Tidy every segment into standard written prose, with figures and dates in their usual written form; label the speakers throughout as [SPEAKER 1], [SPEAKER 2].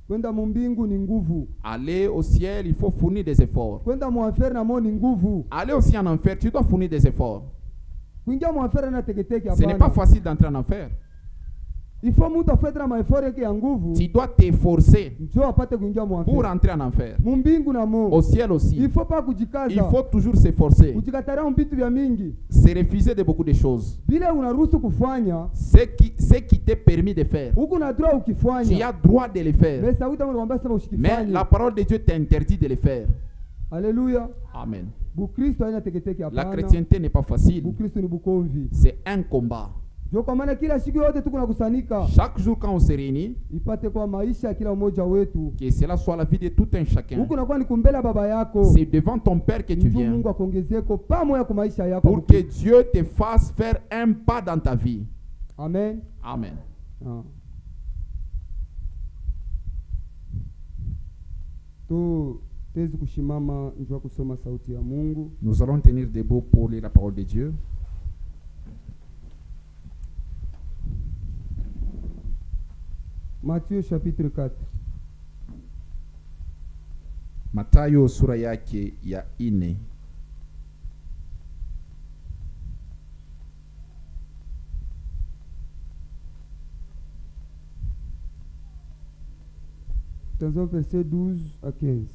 [SPEAKER 1] Kwenda mbingu ni nguvu.
[SPEAKER 2] Aller au ciel, il faut fournir des efforts.
[SPEAKER 1] Kwenda enfer na mo ni nguvu.
[SPEAKER 2] Aller aussi en enfer, tu dois fournir des efforts.
[SPEAKER 1] Kuingia enfer na teketeke
[SPEAKER 2] Ce n'est pas facile d'entrer en enfer.
[SPEAKER 1] Il faut mtu afanye na maefort yake ya nguvu.
[SPEAKER 2] Tu dois t'efforcer
[SPEAKER 1] Njoo apate kuingia enfer.
[SPEAKER 2] pour entrer en enfer.
[SPEAKER 1] Mbingu na mo.
[SPEAKER 2] Au ciel aussi.
[SPEAKER 1] Il faut pas kujikaza.
[SPEAKER 2] Il faut toujours s'efforcer.
[SPEAKER 1] Kujikataria mbitu vya mingi.
[SPEAKER 2] Se refuser de beaucoup de choses.
[SPEAKER 1] Bila unaruhusu kufanya.
[SPEAKER 2] Ce qui t'est permis de faire.
[SPEAKER 1] Huko na droit ukifanya.
[SPEAKER 2] Tu as droit de le faire.
[SPEAKER 1] Mais sauti anakuambia sasa usikifanye.
[SPEAKER 2] Mais la parole de Dieu t'interdit de le faire.
[SPEAKER 1] Alléluia.
[SPEAKER 2] Amen.
[SPEAKER 1] Bukristo haina teketeke hapana.
[SPEAKER 2] La chrétienté n'est pas facile.
[SPEAKER 1] Bukristo ni bukomvi.
[SPEAKER 2] C'est un combat.
[SPEAKER 1] Ndio kwa maana kila siku yote tuko nakusanyika.
[SPEAKER 2] Chaque jour quand on se réunit,
[SPEAKER 1] ipate kwa maisha kila mmoja wetu.
[SPEAKER 2] Que cela soit la vie de tout un chacun.
[SPEAKER 1] Huko nakuwa ni kumbela baba yako.
[SPEAKER 2] C'est devant ton père que tu viens.
[SPEAKER 1] Mungu akuongezeko pamoja kwa maisha yako.
[SPEAKER 2] Pour que Dieu te fasse faire un pas dans ta vie.
[SPEAKER 1] Amen.
[SPEAKER 2] Amen.
[SPEAKER 1] Ah.
[SPEAKER 2] Nous allons tenir debout pour lire la parole de Dieu.
[SPEAKER 1] Matthieu chapitre 4.
[SPEAKER 2] Mathayo sura yake ya 4.
[SPEAKER 1] Verset 12 à 15.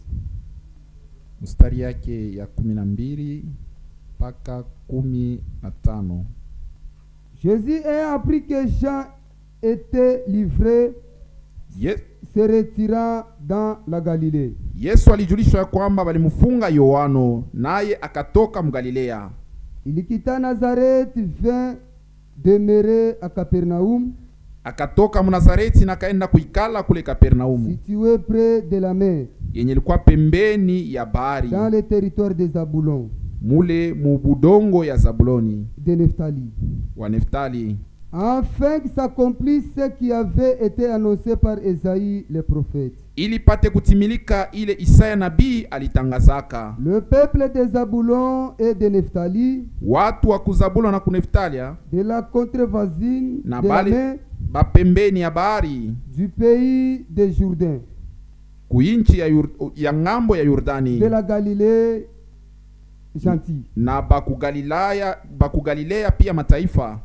[SPEAKER 2] Mstari yake ya 12 mpaka 15.
[SPEAKER 1] Jésus a appris que Jean était livré, se retira dans la Galilée.
[SPEAKER 2] Yesu alijulishwa kwamba walimfunga Yohano naye akatoka mgalilea.
[SPEAKER 1] Il quitta Nazareth, vint demeurer à Capernaum.
[SPEAKER 2] Akatoka Mnazareti na kaenda kuikala kule Kapernaumu,
[SPEAKER 1] situé près de la mer,
[SPEAKER 2] yenye ilikuwa pembeni ya bahari,
[SPEAKER 1] dans le territoire de Zabulon,
[SPEAKER 2] mule mubudongo ya Zabuloni,
[SPEAKER 1] de Neftali,
[SPEAKER 2] wa Neftali,
[SPEAKER 1] afin que s'accomplisse ce qui avait été annoncé par Esaïe le prophète.
[SPEAKER 2] Ili pate kutimilika ile Isaya nabii alitangazaka.
[SPEAKER 1] Le peuple de Zabulon et de Neftali,
[SPEAKER 2] watu wa kuzabulon na kuneftalia,
[SPEAKER 1] de la contrevoisine
[SPEAKER 2] na
[SPEAKER 1] de la mer,
[SPEAKER 2] bapembeni ya bahari,
[SPEAKER 1] du pays de Jourdain,
[SPEAKER 2] kuinchi ya ngambo ya Yordani,
[SPEAKER 1] de la Galilée gentille,
[SPEAKER 2] na bakugalilea pia mataifa.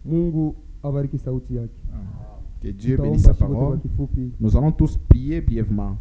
[SPEAKER 1] Mungu abariki sauti yake.
[SPEAKER 2] Que Dieu bénisse sa parole. Nous allons tous prier brièvement.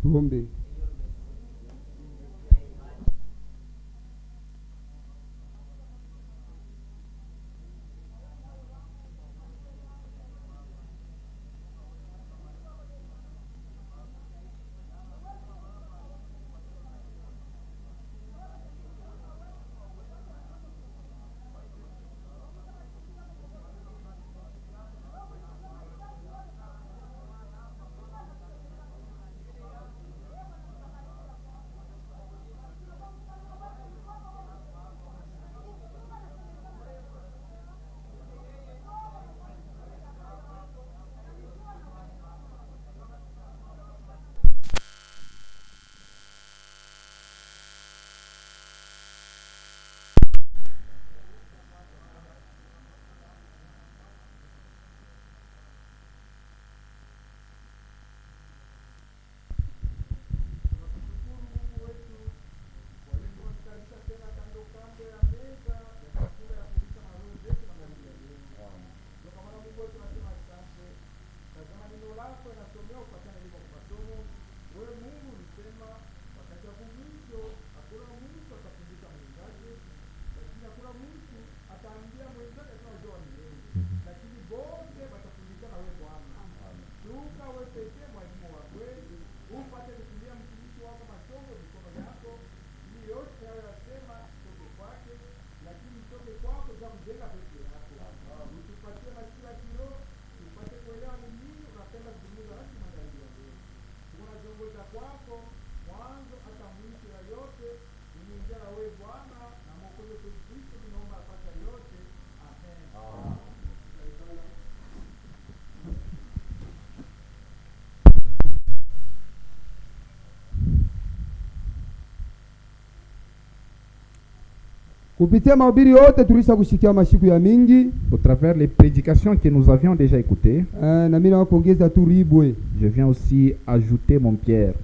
[SPEAKER 1] Kupitia mahubiri yote tulisha kushikia mashiku ya mingi.
[SPEAKER 2] Au travers les prédications que nous avions déjà écoutées,
[SPEAKER 1] Na mimi na kuongeza tu ribwe.
[SPEAKER 2] je viens aussi ajouter mon pierre.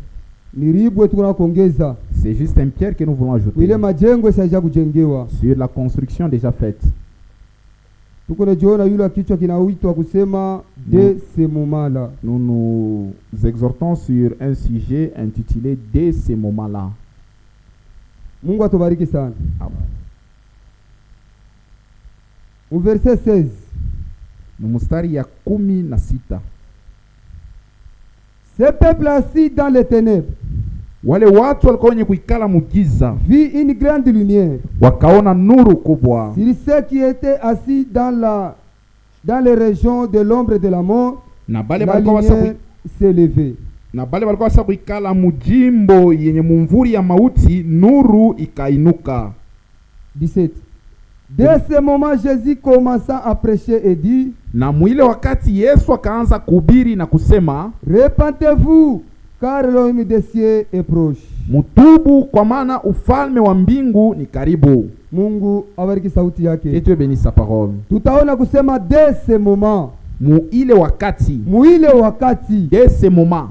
[SPEAKER 1] Ni ribwe tukuna kuongeza.
[SPEAKER 2] C'est juste un pierre que nous voulons ajouter
[SPEAKER 1] Ile majengo sasa kujengewa.
[SPEAKER 2] sur la construction déjà faite.
[SPEAKER 1] Tuko na jiona yule kichwa kinaitwa kusema de ce moment-là.
[SPEAKER 2] Nous nous exhortons sur un sujet intitulé dès ces moments-là.
[SPEAKER 1] Mungu atubariki sana.
[SPEAKER 2] Amen.
[SPEAKER 1] Au verset 16.
[SPEAKER 2] Mstari ya 16.
[SPEAKER 1] Ce peuple assis dans les ténèbres
[SPEAKER 2] Wale watu walikuwa wenye kuikala mugiza
[SPEAKER 1] vit une grande lumière.
[SPEAKER 2] wakaona nuru kubwa.
[SPEAKER 1] Sur ceux qui étaient assis dans les régions de l'ombre et de la mort,
[SPEAKER 2] Na bale
[SPEAKER 1] la
[SPEAKER 2] walikuwa
[SPEAKER 1] lumière s'est levée.
[SPEAKER 2] wasa kuikala mujimbo yenye mumvuri ya mauti, nuru ikainuka.
[SPEAKER 1] 17. Dès ce moment, Jésus commença à prêcher et dit,
[SPEAKER 2] Na mwile wakati Yesu akaanza kuhubiri na kusema,
[SPEAKER 1] repentez-vous, car le royaume des cieux est proche.
[SPEAKER 2] mutubu kwa maana ufalme wa mbingu ni karibu.
[SPEAKER 1] Mungu abariki sauti
[SPEAKER 2] Que
[SPEAKER 1] yake.
[SPEAKER 2] Dieu bénisse sa parole.
[SPEAKER 1] Tutaona kusema dès ce moment,
[SPEAKER 2] Mu ile wakati,
[SPEAKER 1] muile wakati.
[SPEAKER 2] dès ce moment,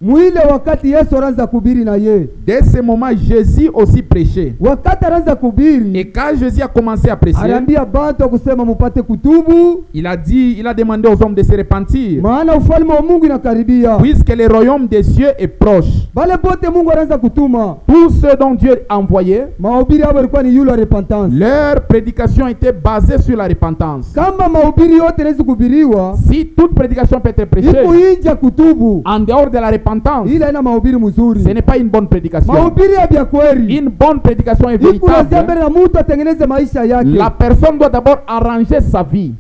[SPEAKER 1] Muile wakati Yesu anaanza kuhubiri na ye.
[SPEAKER 2] dès ce moment Jésus aussi prêchait.
[SPEAKER 1] Wakati anaanza kuhubiri,
[SPEAKER 2] Et quand Jésus a commencé à prêcher,
[SPEAKER 1] aliambia bantu kusema mupate kutubu,
[SPEAKER 2] il a demandé aux hommes de se repentir,
[SPEAKER 1] maana ufalme wa Mungu inakaribia.
[SPEAKER 2] puisque le royaume des cieux est proche.
[SPEAKER 1] Bale bote Mungu anaanza kutuma.
[SPEAKER 2] Tous ceux dont Dieu a envoyé,
[SPEAKER 1] Mahubiri yao ilikuwa ni yule wa repentance.
[SPEAKER 2] leur prédication était basée sur la repentance.
[SPEAKER 1] Kama mahubiri yote yanaweza kuhubiriwa,
[SPEAKER 2] Si toute prédication peut être prêchée
[SPEAKER 1] iko inja kutubu,
[SPEAKER 2] en dehors de la repentance,
[SPEAKER 1] ila ina mahubiri mzuri.
[SPEAKER 2] ce n'est pas une bonne prédication.
[SPEAKER 1] Mahubiri ya vya kweli.
[SPEAKER 2] Une bonne prédication est
[SPEAKER 1] Iko lazima
[SPEAKER 2] véritable.
[SPEAKER 1] mbele na mtu atengeneze maisha yake.
[SPEAKER 2] La personne doit d'abord arranger sa vie.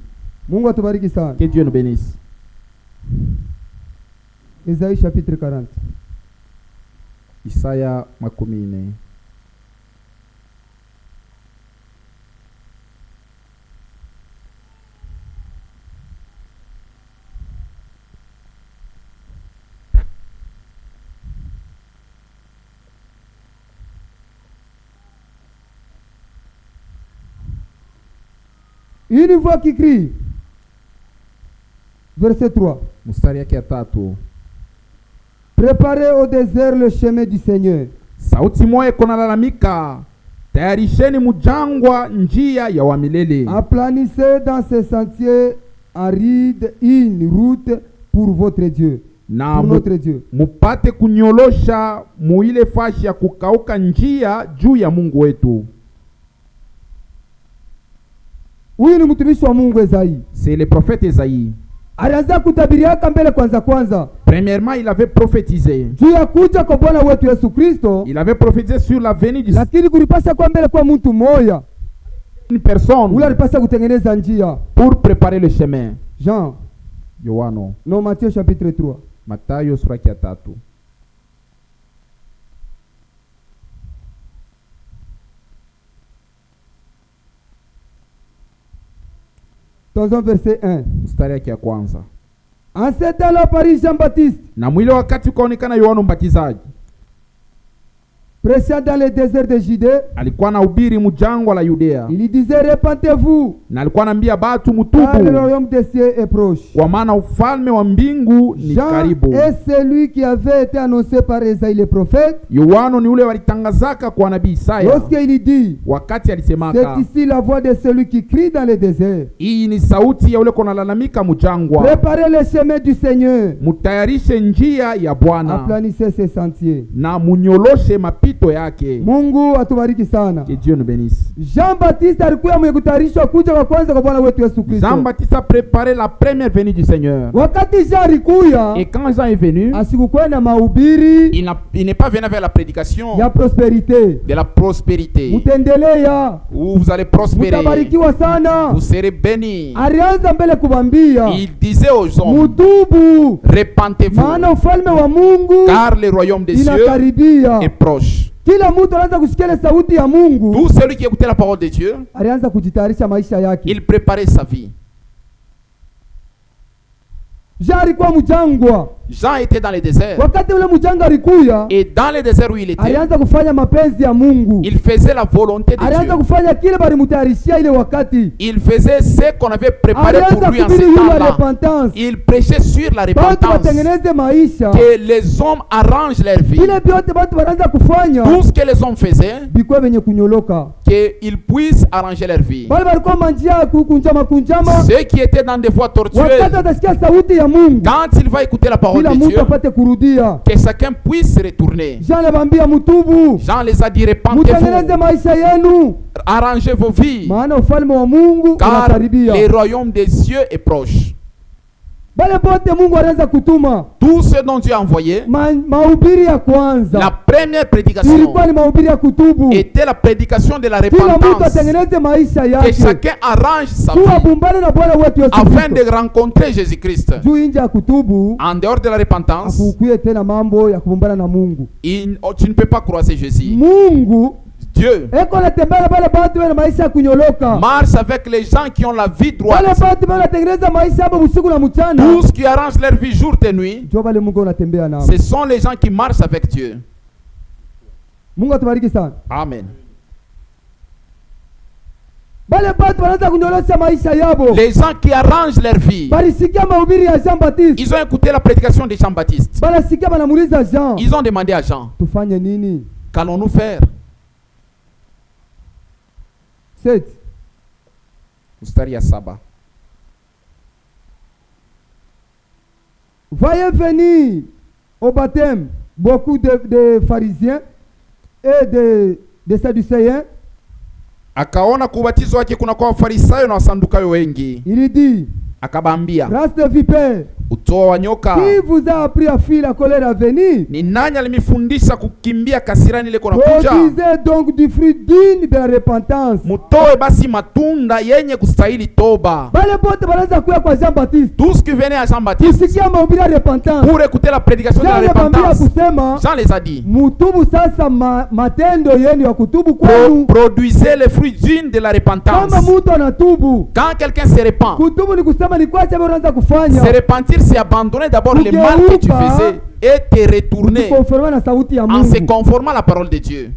[SPEAKER 1] Mungu atubariki sana.
[SPEAKER 2] Que Dieu nous bénisse.
[SPEAKER 1] Isaïe chapitre 40.
[SPEAKER 2] Isaya 40.
[SPEAKER 1] Une voix qui crie. Verset 3.
[SPEAKER 2] Mstari yake ya 3.
[SPEAKER 1] Préparez au désert le chemin du Seigneur.
[SPEAKER 2] Sauti moja kunalalamika, tayarisheni mujangwa njia ya wa milele.
[SPEAKER 1] Aplanissez dans ces sentiers arides une route pour votre Dieu.
[SPEAKER 2] Na
[SPEAKER 1] Pour notre Dieu.
[SPEAKER 2] mupate kunyolosha muile fashi ya kukauka njia juu ya Mungu wetu.
[SPEAKER 1] Huyu ni mtumishi wa Mungu Isaïe.
[SPEAKER 2] C'est le prophète Esaïe.
[SPEAKER 1] Alianza kutabiriaka mbele kwanza.
[SPEAKER 2] Premièrement, il avait prophétisé.
[SPEAKER 1] Juu ya kuja kwa Bwana wetu Yesu Kristo.
[SPEAKER 2] Il avait prophétisé sur la venue de
[SPEAKER 1] Lakini kulipasa kwa mbele kwa mtu mmoja.
[SPEAKER 2] une personne
[SPEAKER 1] Ule alipasa kutengeneza njia.
[SPEAKER 2] pour préparer le chemin.
[SPEAKER 1] Jean.
[SPEAKER 2] Yohano,
[SPEAKER 1] Non, Matthieu chapitre 3.
[SPEAKER 2] Mathayo sura ya 3.
[SPEAKER 1] Dans verset 1.
[SPEAKER 2] Mstari yake ya kwanza.
[SPEAKER 1] En ce temps-là Paris Jean-Baptiste,
[SPEAKER 2] Na mwile wakati ukaonekana Yohana Mbatizaji
[SPEAKER 1] prêchant dans le désert de Judée,
[SPEAKER 2] alikuwa anahubiri mjangwa la Yudea,
[SPEAKER 1] il disait repentez-vous,
[SPEAKER 2] na alikuwa anaambia batu
[SPEAKER 1] car le
[SPEAKER 2] mutubu,
[SPEAKER 1] royaume des cieux est proche.
[SPEAKER 2] kwa maana ufalme wa mbingu ni
[SPEAKER 1] Jean
[SPEAKER 2] karibu.
[SPEAKER 1] est celui qui avait été annoncé par Isaïe le prophète,
[SPEAKER 2] Yohana ni ule walitangazaka kwa nabii Isaya
[SPEAKER 1] lorsqu'il dit,
[SPEAKER 2] wakati alisemaka,
[SPEAKER 1] c'est ici la voix de celui qui crie dans le désert.
[SPEAKER 2] hii ni sauti ya ule konalalamika mjangwa,
[SPEAKER 1] Préparez le chemin du Seigneur,
[SPEAKER 2] mutayarishe njia ya Bwana
[SPEAKER 1] aplanissez ses sentiers.
[SPEAKER 2] na munyoloshe mapito yake.
[SPEAKER 1] Mungu atubariki sana.
[SPEAKER 2] Que Dieu nous bénisse.
[SPEAKER 1] Jean-Baptiste alikuwa mwenye kutayarishwa kuja kwa kwanza kwa Bwana wetu Yesu Kristo.
[SPEAKER 2] Jean-Baptiste a préparé la première venue du Seigneur.
[SPEAKER 1] Wakati Jean alikuya,
[SPEAKER 2] Et quand Jean est venu,
[SPEAKER 1] asikukwenda mahubiri
[SPEAKER 2] il n'est pas venu avec la prédication
[SPEAKER 1] ya prosperite.
[SPEAKER 2] de la prospérité,
[SPEAKER 1] Mutendelea,
[SPEAKER 2] où vous allez prospérer,
[SPEAKER 1] mutabarikiwa sana.
[SPEAKER 2] vous serez bénis.
[SPEAKER 1] Alianza mbele kubambia,
[SPEAKER 2] Il disait aux hommes,
[SPEAKER 1] mutubu,
[SPEAKER 2] répentez-vous,
[SPEAKER 1] maana ufalme wa Mungu
[SPEAKER 2] car le royaume des cieux
[SPEAKER 1] inakaribia.
[SPEAKER 2] est proche.
[SPEAKER 1] Kila mtu anaanza kusikia ile sauti ya Mungu,
[SPEAKER 2] Tout celui qui écoutait la parole de Dieu,
[SPEAKER 1] alianza kujitayarisha maisha yake.
[SPEAKER 2] il préparait sa vie.
[SPEAKER 1] Jean alikuwa mjangwa.
[SPEAKER 2] Jean était dans le désert.
[SPEAKER 1] Wakati ule mjanga alikuya,
[SPEAKER 2] Et dans le désert où il était,
[SPEAKER 1] alianza kufanya mapenzi ya Mungu.
[SPEAKER 2] il faisait la volonté de
[SPEAKER 1] Alianza
[SPEAKER 2] Dieu.
[SPEAKER 1] kufanya kile balimutayarishia ile wakati.
[SPEAKER 2] Il faisait ce qu'on avait préparé pour
[SPEAKER 1] Alianza
[SPEAKER 2] lui en
[SPEAKER 1] kuhubiri
[SPEAKER 2] ce
[SPEAKER 1] juu ya
[SPEAKER 2] temps-là.
[SPEAKER 1] repentance.
[SPEAKER 2] Il prêchait sur la
[SPEAKER 1] Batu
[SPEAKER 2] repentance.
[SPEAKER 1] watengeneze maisha.
[SPEAKER 2] Que les hommes arrangent leur vie.
[SPEAKER 1] Ile vyote batu wanaanza kufanya
[SPEAKER 2] Tout ce que les hommes faisaient,
[SPEAKER 1] bikuwe venye kunyoloka.
[SPEAKER 2] qu'ils puissent arranger leur vie.
[SPEAKER 1] Bale balikuwa manjia ya kunjama kunjama.
[SPEAKER 2] Ceux qui étaient dans des voies tortueuses,
[SPEAKER 1] Wakati atasikia sauti ya Mungu,
[SPEAKER 2] quand il va écouter la parole
[SPEAKER 1] kila
[SPEAKER 2] de
[SPEAKER 1] mtu
[SPEAKER 2] Dieu,
[SPEAKER 1] apate kurudia.
[SPEAKER 2] que chacun puisse se retourner.
[SPEAKER 1] Jean alibambia mutubu,
[SPEAKER 2] Jean les a dit,
[SPEAKER 1] mutengeneze
[SPEAKER 2] répentez-vous,
[SPEAKER 1] maisha yenu,
[SPEAKER 2] arrangez vos vies,
[SPEAKER 1] maana ufalme wa Mungu
[SPEAKER 2] car
[SPEAKER 1] unakaribia.
[SPEAKER 2] le royaume des cieux est proche.
[SPEAKER 1] Bale bote Mungu alianza kutuma.
[SPEAKER 2] Tout ce dont Dieu a envoyé,
[SPEAKER 1] Mahubiri ya kwanza
[SPEAKER 2] la première prédication
[SPEAKER 1] ilikuwa ni mahubiri ya kutubu.
[SPEAKER 2] était la prédication de la
[SPEAKER 1] Kila mtu
[SPEAKER 2] repentance.
[SPEAKER 1] atengeneze maisha
[SPEAKER 2] Que
[SPEAKER 1] yake,
[SPEAKER 2] chacun arrange sa
[SPEAKER 1] tu
[SPEAKER 2] vie
[SPEAKER 1] abumbane na Bwana wetu Yesu
[SPEAKER 2] afin
[SPEAKER 1] Kristo.
[SPEAKER 2] de rencontrer Jésus-Christ.
[SPEAKER 1] Juu nje ya kutubu
[SPEAKER 2] En dehors de la repentance,
[SPEAKER 1] akukuye tena mambo ya kubumbana na Mungu.
[SPEAKER 2] tu ne peux pas croiser Jésus.
[SPEAKER 1] Mungu
[SPEAKER 2] Dieu
[SPEAKER 1] eko natembea na bale batu wena maisha ya kunyoloka.
[SPEAKER 2] marche avec les gens qui ont la vie
[SPEAKER 1] Bale
[SPEAKER 2] droite.
[SPEAKER 1] batu wanatengeneza maisha yabo usiku na mchana.
[SPEAKER 2] Tous qui arrangent leur vie jour et nuit,
[SPEAKER 1] Ndio bale Mungu anatembea nao.
[SPEAKER 2] ce sont les gens qui marchent avec Dieu.
[SPEAKER 1] Mungu atubariki sana.
[SPEAKER 2] Amen.
[SPEAKER 1] Bale batu wanaanza kunyolosha maisha yabo.
[SPEAKER 2] Les gens qui arrangent leur vie,
[SPEAKER 1] Balisikia mahubiri ya Jean Baptiste.
[SPEAKER 2] ils ont écouté la prédication de Jean-Baptiste.
[SPEAKER 1] Balasikia banamuuliza Jean,
[SPEAKER 2] Ils ont demandé à Jean,
[SPEAKER 1] tufanye nini?
[SPEAKER 2] qu'allons-nous faire?
[SPEAKER 1] Set.
[SPEAKER 2] Mstari ya 7.
[SPEAKER 1] Voyez venir au baptême beaucoup de pharisiens et de sadducéens.
[SPEAKER 2] Akaona kubatizwa wake kuna kwa Wafarisayo na Wasadukayo wengi.
[SPEAKER 1] Il dit,
[SPEAKER 2] Akabambia,
[SPEAKER 1] race de vipères,
[SPEAKER 2] utoa wa nyoka,
[SPEAKER 1] qui vous a appris à fuir la colère à venir?
[SPEAKER 2] ni nani alimifundisha kukimbia kasirani ile kona kuja?
[SPEAKER 1] Produisez donc du fruit digne de la repentance.
[SPEAKER 2] Mutoe basi matunda yenye kustahili toba.
[SPEAKER 1] Bale bote banaanza kuya kwa Jean Baptiste.
[SPEAKER 2] Tous qui venaient à Jean-Baptiste
[SPEAKER 1] Tusikia mahubiri ya repentance.
[SPEAKER 2] pour écouter la prédication de la
[SPEAKER 1] Jean alibambia
[SPEAKER 2] repentance,
[SPEAKER 1] kusema,
[SPEAKER 2] Jean les a dit,
[SPEAKER 1] mutubu sasa matendo yenu ya kutubu kwenu.
[SPEAKER 2] produisez les fruits dignes de la repentance.
[SPEAKER 1] Kama mtu anatubu,
[SPEAKER 2] Quand quelqu'un se repent,
[SPEAKER 1] kutubu ni kusema ni kwacha wewe unaanza kufanya.
[SPEAKER 2] se repentir, c'est abandonner d'abord les mal que tu faisais et te retourner
[SPEAKER 1] Kukonforma na sauti ya
[SPEAKER 2] en se
[SPEAKER 1] Mungu.
[SPEAKER 2] conformant à la parole de Dieu.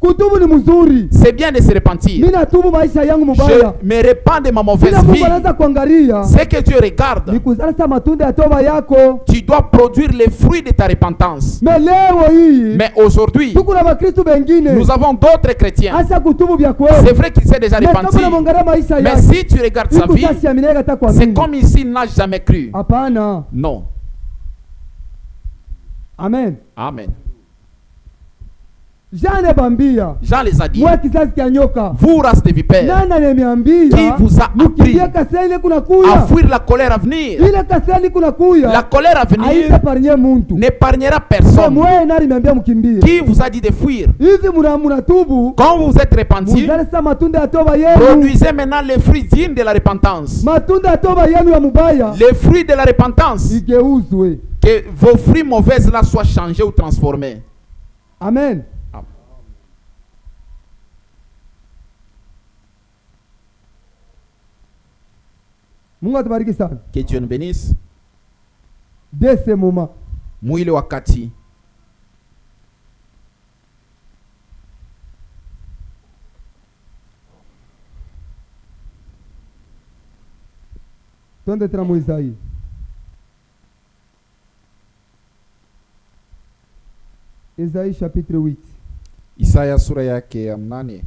[SPEAKER 1] Kutubu ni mzuri.
[SPEAKER 2] C'est bien de se repentir.
[SPEAKER 1] Mimi natubu maisha yangu mubaya.
[SPEAKER 2] Je me repens de ma mauvaise
[SPEAKER 1] Kila Mungu
[SPEAKER 2] vie.
[SPEAKER 1] anaanza kuangalia.
[SPEAKER 2] Ce que Dieu regarde,
[SPEAKER 1] Ni kuzalisha matunda ya toba yako.
[SPEAKER 2] tu dois produire les fruits de ta repentance.
[SPEAKER 1] Leo hii
[SPEAKER 2] Mais aujourd'hui,
[SPEAKER 1] tuko na Wakristo wengine.
[SPEAKER 2] nous avons d'autres chrétiens.
[SPEAKER 1] Asa kutubu vya
[SPEAKER 2] C'est
[SPEAKER 1] kweli.
[SPEAKER 2] vrai qu'il s'est déjà repenti.
[SPEAKER 1] maisha
[SPEAKER 2] Mais
[SPEAKER 1] yake.
[SPEAKER 2] si tu regardes sa vie,
[SPEAKER 1] Ikusiaminika hata kwa
[SPEAKER 2] c'est
[SPEAKER 1] mimi.
[SPEAKER 2] comme s'il n'a jamais cru.
[SPEAKER 1] Hapana.
[SPEAKER 2] Non.
[SPEAKER 1] Amen.
[SPEAKER 2] Amen.
[SPEAKER 1] Jean anabambia,
[SPEAKER 2] Jean les a dit,
[SPEAKER 1] mwa kizazi cha nyoka.
[SPEAKER 2] vous race de vipères,
[SPEAKER 1] Nani ananiambia?
[SPEAKER 2] Qui vous a
[SPEAKER 1] Mkimbia
[SPEAKER 2] appris
[SPEAKER 1] kaseni kuna
[SPEAKER 2] à
[SPEAKER 1] kuya.
[SPEAKER 2] fuir la colère à venir.
[SPEAKER 1] Ile kaseni kuna kuya.
[SPEAKER 2] La colère à venir
[SPEAKER 1] Haitaparnie muntu.
[SPEAKER 2] n'épargnera personne.
[SPEAKER 1] Mwe nani niambia mkimbie?
[SPEAKER 2] Qui vous a dit de fuir?
[SPEAKER 1] Hivi munatubu.
[SPEAKER 2] Quand vous vous êtes repenti,
[SPEAKER 1] Muzalisa matunda ya toba yenu.
[SPEAKER 2] produisez maintenant les fruits dignes de la repentance.
[SPEAKER 1] Matunda ya toba yenu ya mubaya.
[SPEAKER 2] Les fruits de la repentance.
[SPEAKER 1] Igeuzwe.
[SPEAKER 2] Que vos fruits mauvaises là soient changés ou transformés.
[SPEAKER 1] Amen.
[SPEAKER 2] Amen.
[SPEAKER 1] Mungu atubariki sana.
[SPEAKER 2] Que Dieu nous bénisse.
[SPEAKER 1] Dès ce moment,
[SPEAKER 2] Mwile wakati,
[SPEAKER 1] twende tena mu Isaia. Isaia chapitre 8.
[SPEAKER 2] Isaya sura yake ya 8.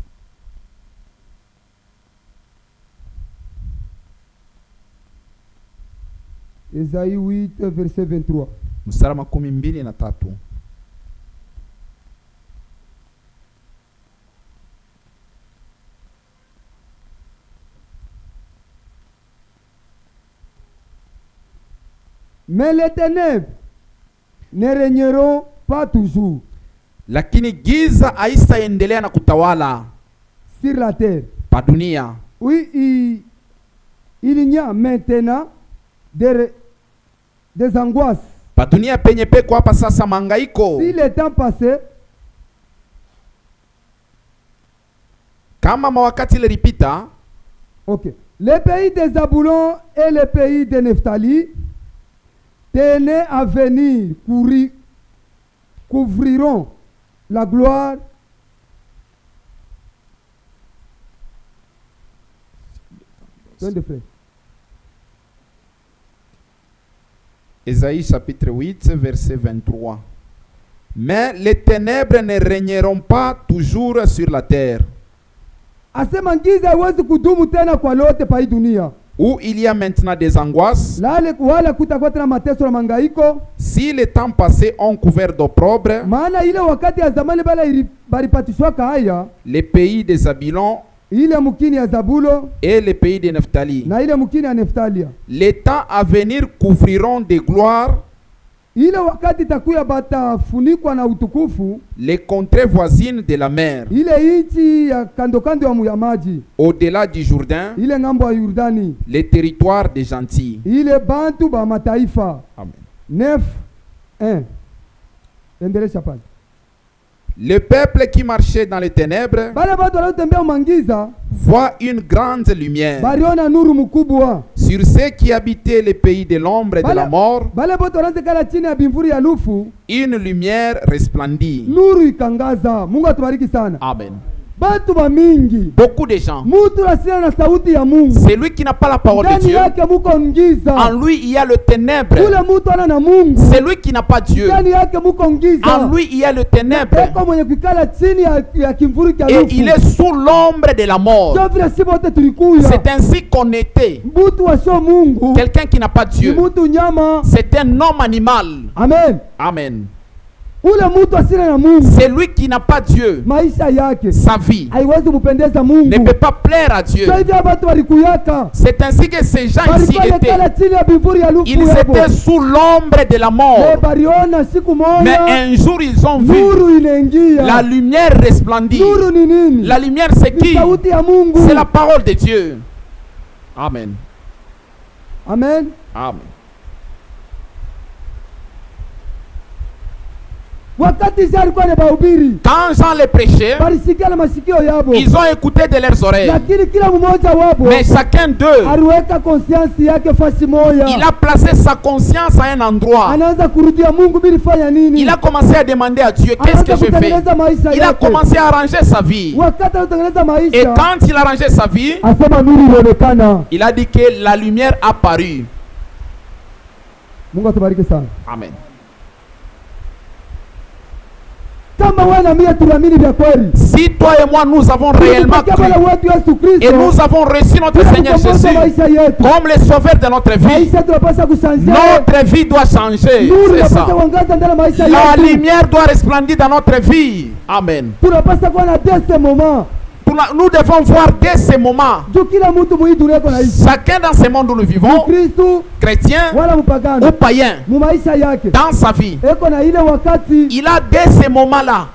[SPEAKER 1] Isaia 8 verset 23.
[SPEAKER 2] Mstari 23.
[SPEAKER 1] Mais les ténèbres ne régneront pas toujours
[SPEAKER 2] Lakini giza haitaendelea na kutawala
[SPEAKER 1] sur la terre.
[SPEAKER 2] pa dunia.
[SPEAKER 1] Oui, il y a maintenant des angoisses.
[SPEAKER 2] Pa dunia penye peko hapa sasa mangaiko.
[SPEAKER 1] Si le temps passé,
[SPEAKER 2] Kama mawakati ilipita,
[SPEAKER 1] ok. Le pays de Zabulon et le pays de Nephtali, tenez à venir, couvriront la gloire de frère.
[SPEAKER 2] Ésaïe chapitre 8, verset 23. Mais les ténèbres ne régneront pas toujours sur la terre.
[SPEAKER 1] Asema giza haiwezi kudumu tena kwa lote pa hii dunia.
[SPEAKER 2] Où il y a maintenant des angoisses,
[SPEAKER 1] Wala kutakuwa tena mateso na mangaiko.
[SPEAKER 2] si les temps passés ont couvert d'opprobre,
[SPEAKER 1] Maana ile wakati ya zamani balipatishwaka haya,
[SPEAKER 2] les pays de Zabulon
[SPEAKER 1] ile mukini ya Zabulo
[SPEAKER 2] et les pays de Nephtali,
[SPEAKER 1] na ile mukini ya Neftalia,
[SPEAKER 2] les temps à venir couvriront de gloire
[SPEAKER 1] ile wakati takuya batafunikwa na utukufu,
[SPEAKER 2] les contrées voisines de la mer,
[SPEAKER 1] ile inchi ya kando kando ya maji,
[SPEAKER 2] au-delà du Jourdain,
[SPEAKER 1] ile ngambo ya Yordani,
[SPEAKER 2] les territoires des gentils.
[SPEAKER 1] ile bantu ba mataifa.
[SPEAKER 2] Amen.
[SPEAKER 1] 9:1. Endelesha pale.
[SPEAKER 2] Le peuple qui marchait dans les ténèbres
[SPEAKER 1] Bale batu wanaotembea mangiza
[SPEAKER 2] voit une grande lumière.
[SPEAKER 1] baliona nuru mkubwa.
[SPEAKER 2] Sur ceux qui habitaient les pays de l'ombre et de la mort,
[SPEAKER 1] Bale bote wanazekala chini ya bimvuri ya lufu,
[SPEAKER 2] une lumière resplendit.
[SPEAKER 1] nuru ikangaza. Mungu atubariki sana.
[SPEAKER 2] Amen.
[SPEAKER 1] Batu ba mingi,
[SPEAKER 2] Beaucoup de gens.
[SPEAKER 1] mutu asina na sauti ya Mungu,
[SPEAKER 2] Celui qui n'a pas la parole de
[SPEAKER 1] ndani
[SPEAKER 2] Dieu,
[SPEAKER 1] yake muko ngiza.
[SPEAKER 2] en lui il y a le ténèbre.
[SPEAKER 1] Ule mutu ana na Mungu,
[SPEAKER 2] Celui qui n'a pas Dieu,
[SPEAKER 1] ndani yake muko ngiza.
[SPEAKER 2] en lui il y a le ténèbre.
[SPEAKER 1] Eko mwenye kukala chini ya kimvuri cha
[SPEAKER 2] Et
[SPEAKER 1] lufu.
[SPEAKER 2] il est sous l'ombre de la mort.
[SPEAKER 1] Sio vile sisi bote tulikuya.
[SPEAKER 2] C'est ainsi qu'on était.
[SPEAKER 1] Mutu wa sio Mungu,
[SPEAKER 2] Quelqu'un qui n'a pas
[SPEAKER 1] ni
[SPEAKER 2] Dieu,
[SPEAKER 1] mutu nyama.
[SPEAKER 2] c'est un homme animal.
[SPEAKER 1] Amen.
[SPEAKER 2] Amen.
[SPEAKER 1] Ule mutu asina na Mungu,
[SPEAKER 2] C'est lui qui n'a pas Dieu.
[SPEAKER 1] maisha yake
[SPEAKER 2] Sa vie
[SPEAKER 1] haiwezi kupendeza
[SPEAKER 2] ne
[SPEAKER 1] Mungu.
[SPEAKER 2] peut pas plaire à Dieu.
[SPEAKER 1] Sio hivyo watu walikuyaka.
[SPEAKER 2] C'est ainsi que ces gens ici
[SPEAKER 1] Walikuwa
[SPEAKER 2] étaient.
[SPEAKER 1] nekala chini ya bimvuri ya lufu
[SPEAKER 2] Ils
[SPEAKER 1] yabo.
[SPEAKER 2] étaient sous l'ombre de la mort.
[SPEAKER 1] Baliona siku
[SPEAKER 2] Mais
[SPEAKER 1] moja
[SPEAKER 2] un jour ils ont vu
[SPEAKER 1] nuru inaingia.
[SPEAKER 2] la lumière resplendir.
[SPEAKER 1] Nuru ni nini?
[SPEAKER 2] La lumière c'est
[SPEAKER 1] Ni
[SPEAKER 2] qui?
[SPEAKER 1] sauti ya Mungu.
[SPEAKER 2] C'est la parole de Dieu. Amen.
[SPEAKER 1] Amen.
[SPEAKER 2] Amen.
[SPEAKER 1] Wakati Yesu alikuwa anahubiri,
[SPEAKER 2] Quand Jean les prêchait,
[SPEAKER 1] walisikia na masikio yabo.
[SPEAKER 2] ils ont écouté de leurs oreilles.
[SPEAKER 1] Lakini kila mmoja wabo
[SPEAKER 2] Mais chacun d'eux,
[SPEAKER 1] aliweka conscience yake fasi moja.
[SPEAKER 2] il a placé sa conscience à un endroit.
[SPEAKER 1] Anaanza kurudia Mungu bila fanya nini?
[SPEAKER 2] Il a commencé à demander à Dieu, qu'est-ce que je fais?
[SPEAKER 1] kutengeneza maisha
[SPEAKER 2] Il a
[SPEAKER 1] yake.
[SPEAKER 2] commencé à arranger sa vie.
[SPEAKER 1] Wakati anatengeneza
[SPEAKER 2] Et
[SPEAKER 1] maisha,
[SPEAKER 2] quand il a arrangé sa vie,
[SPEAKER 1] asema nuru ilionekana.
[SPEAKER 2] il a dit que la lumière a paru.
[SPEAKER 1] Mungu atubariki sana.
[SPEAKER 2] Amen.
[SPEAKER 1] Kama wewe na mimi tunaamini vya kweli,
[SPEAKER 2] Si toi et moi nous avons réellement cru
[SPEAKER 1] Bwana wetu Yesu Kristo,
[SPEAKER 2] et nous avons reçu notre Seigneur Jésus
[SPEAKER 1] maisha yetu,
[SPEAKER 2] comme le sauveur de notre vie,
[SPEAKER 1] maisha tunapaswa kuchanger.
[SPEAKER 2] notre vie doit changer.
[SPEAKER 1] Nuru
[SPEAKER 2] C'est ça.
[SPEAKER 1] inapaswa kuangaza ndani ya maisha
[SPEAKER 2] La
[SPEAKER 1] yetu.
[SPEAKER 2] lumière doit resplendir dans notre vie. Amen.
[SPEAKER 1] Tunapaswa kuwa na dese moment.
[SPEAKER 2] Nous devons voir dès ce moment,
[SPEAKER 1] Juu kila mtu muhii dunia iko naishi.
[SPEAKER 2] chacun dans ce monde où nous vivons,
[SPEAKER 1] Kristo
[SPEAKER 2] chrétien
[SPEAKER 1] wala mpagano,
[SPEAKER 2] ou païen,
[SPEAKER 1] mu maisha yake
[SPEAKER 2] dans sa vie,
[SPEAKER 1] eko na ile wakati.
[SPEAKER 2] il a dès ce moment-là.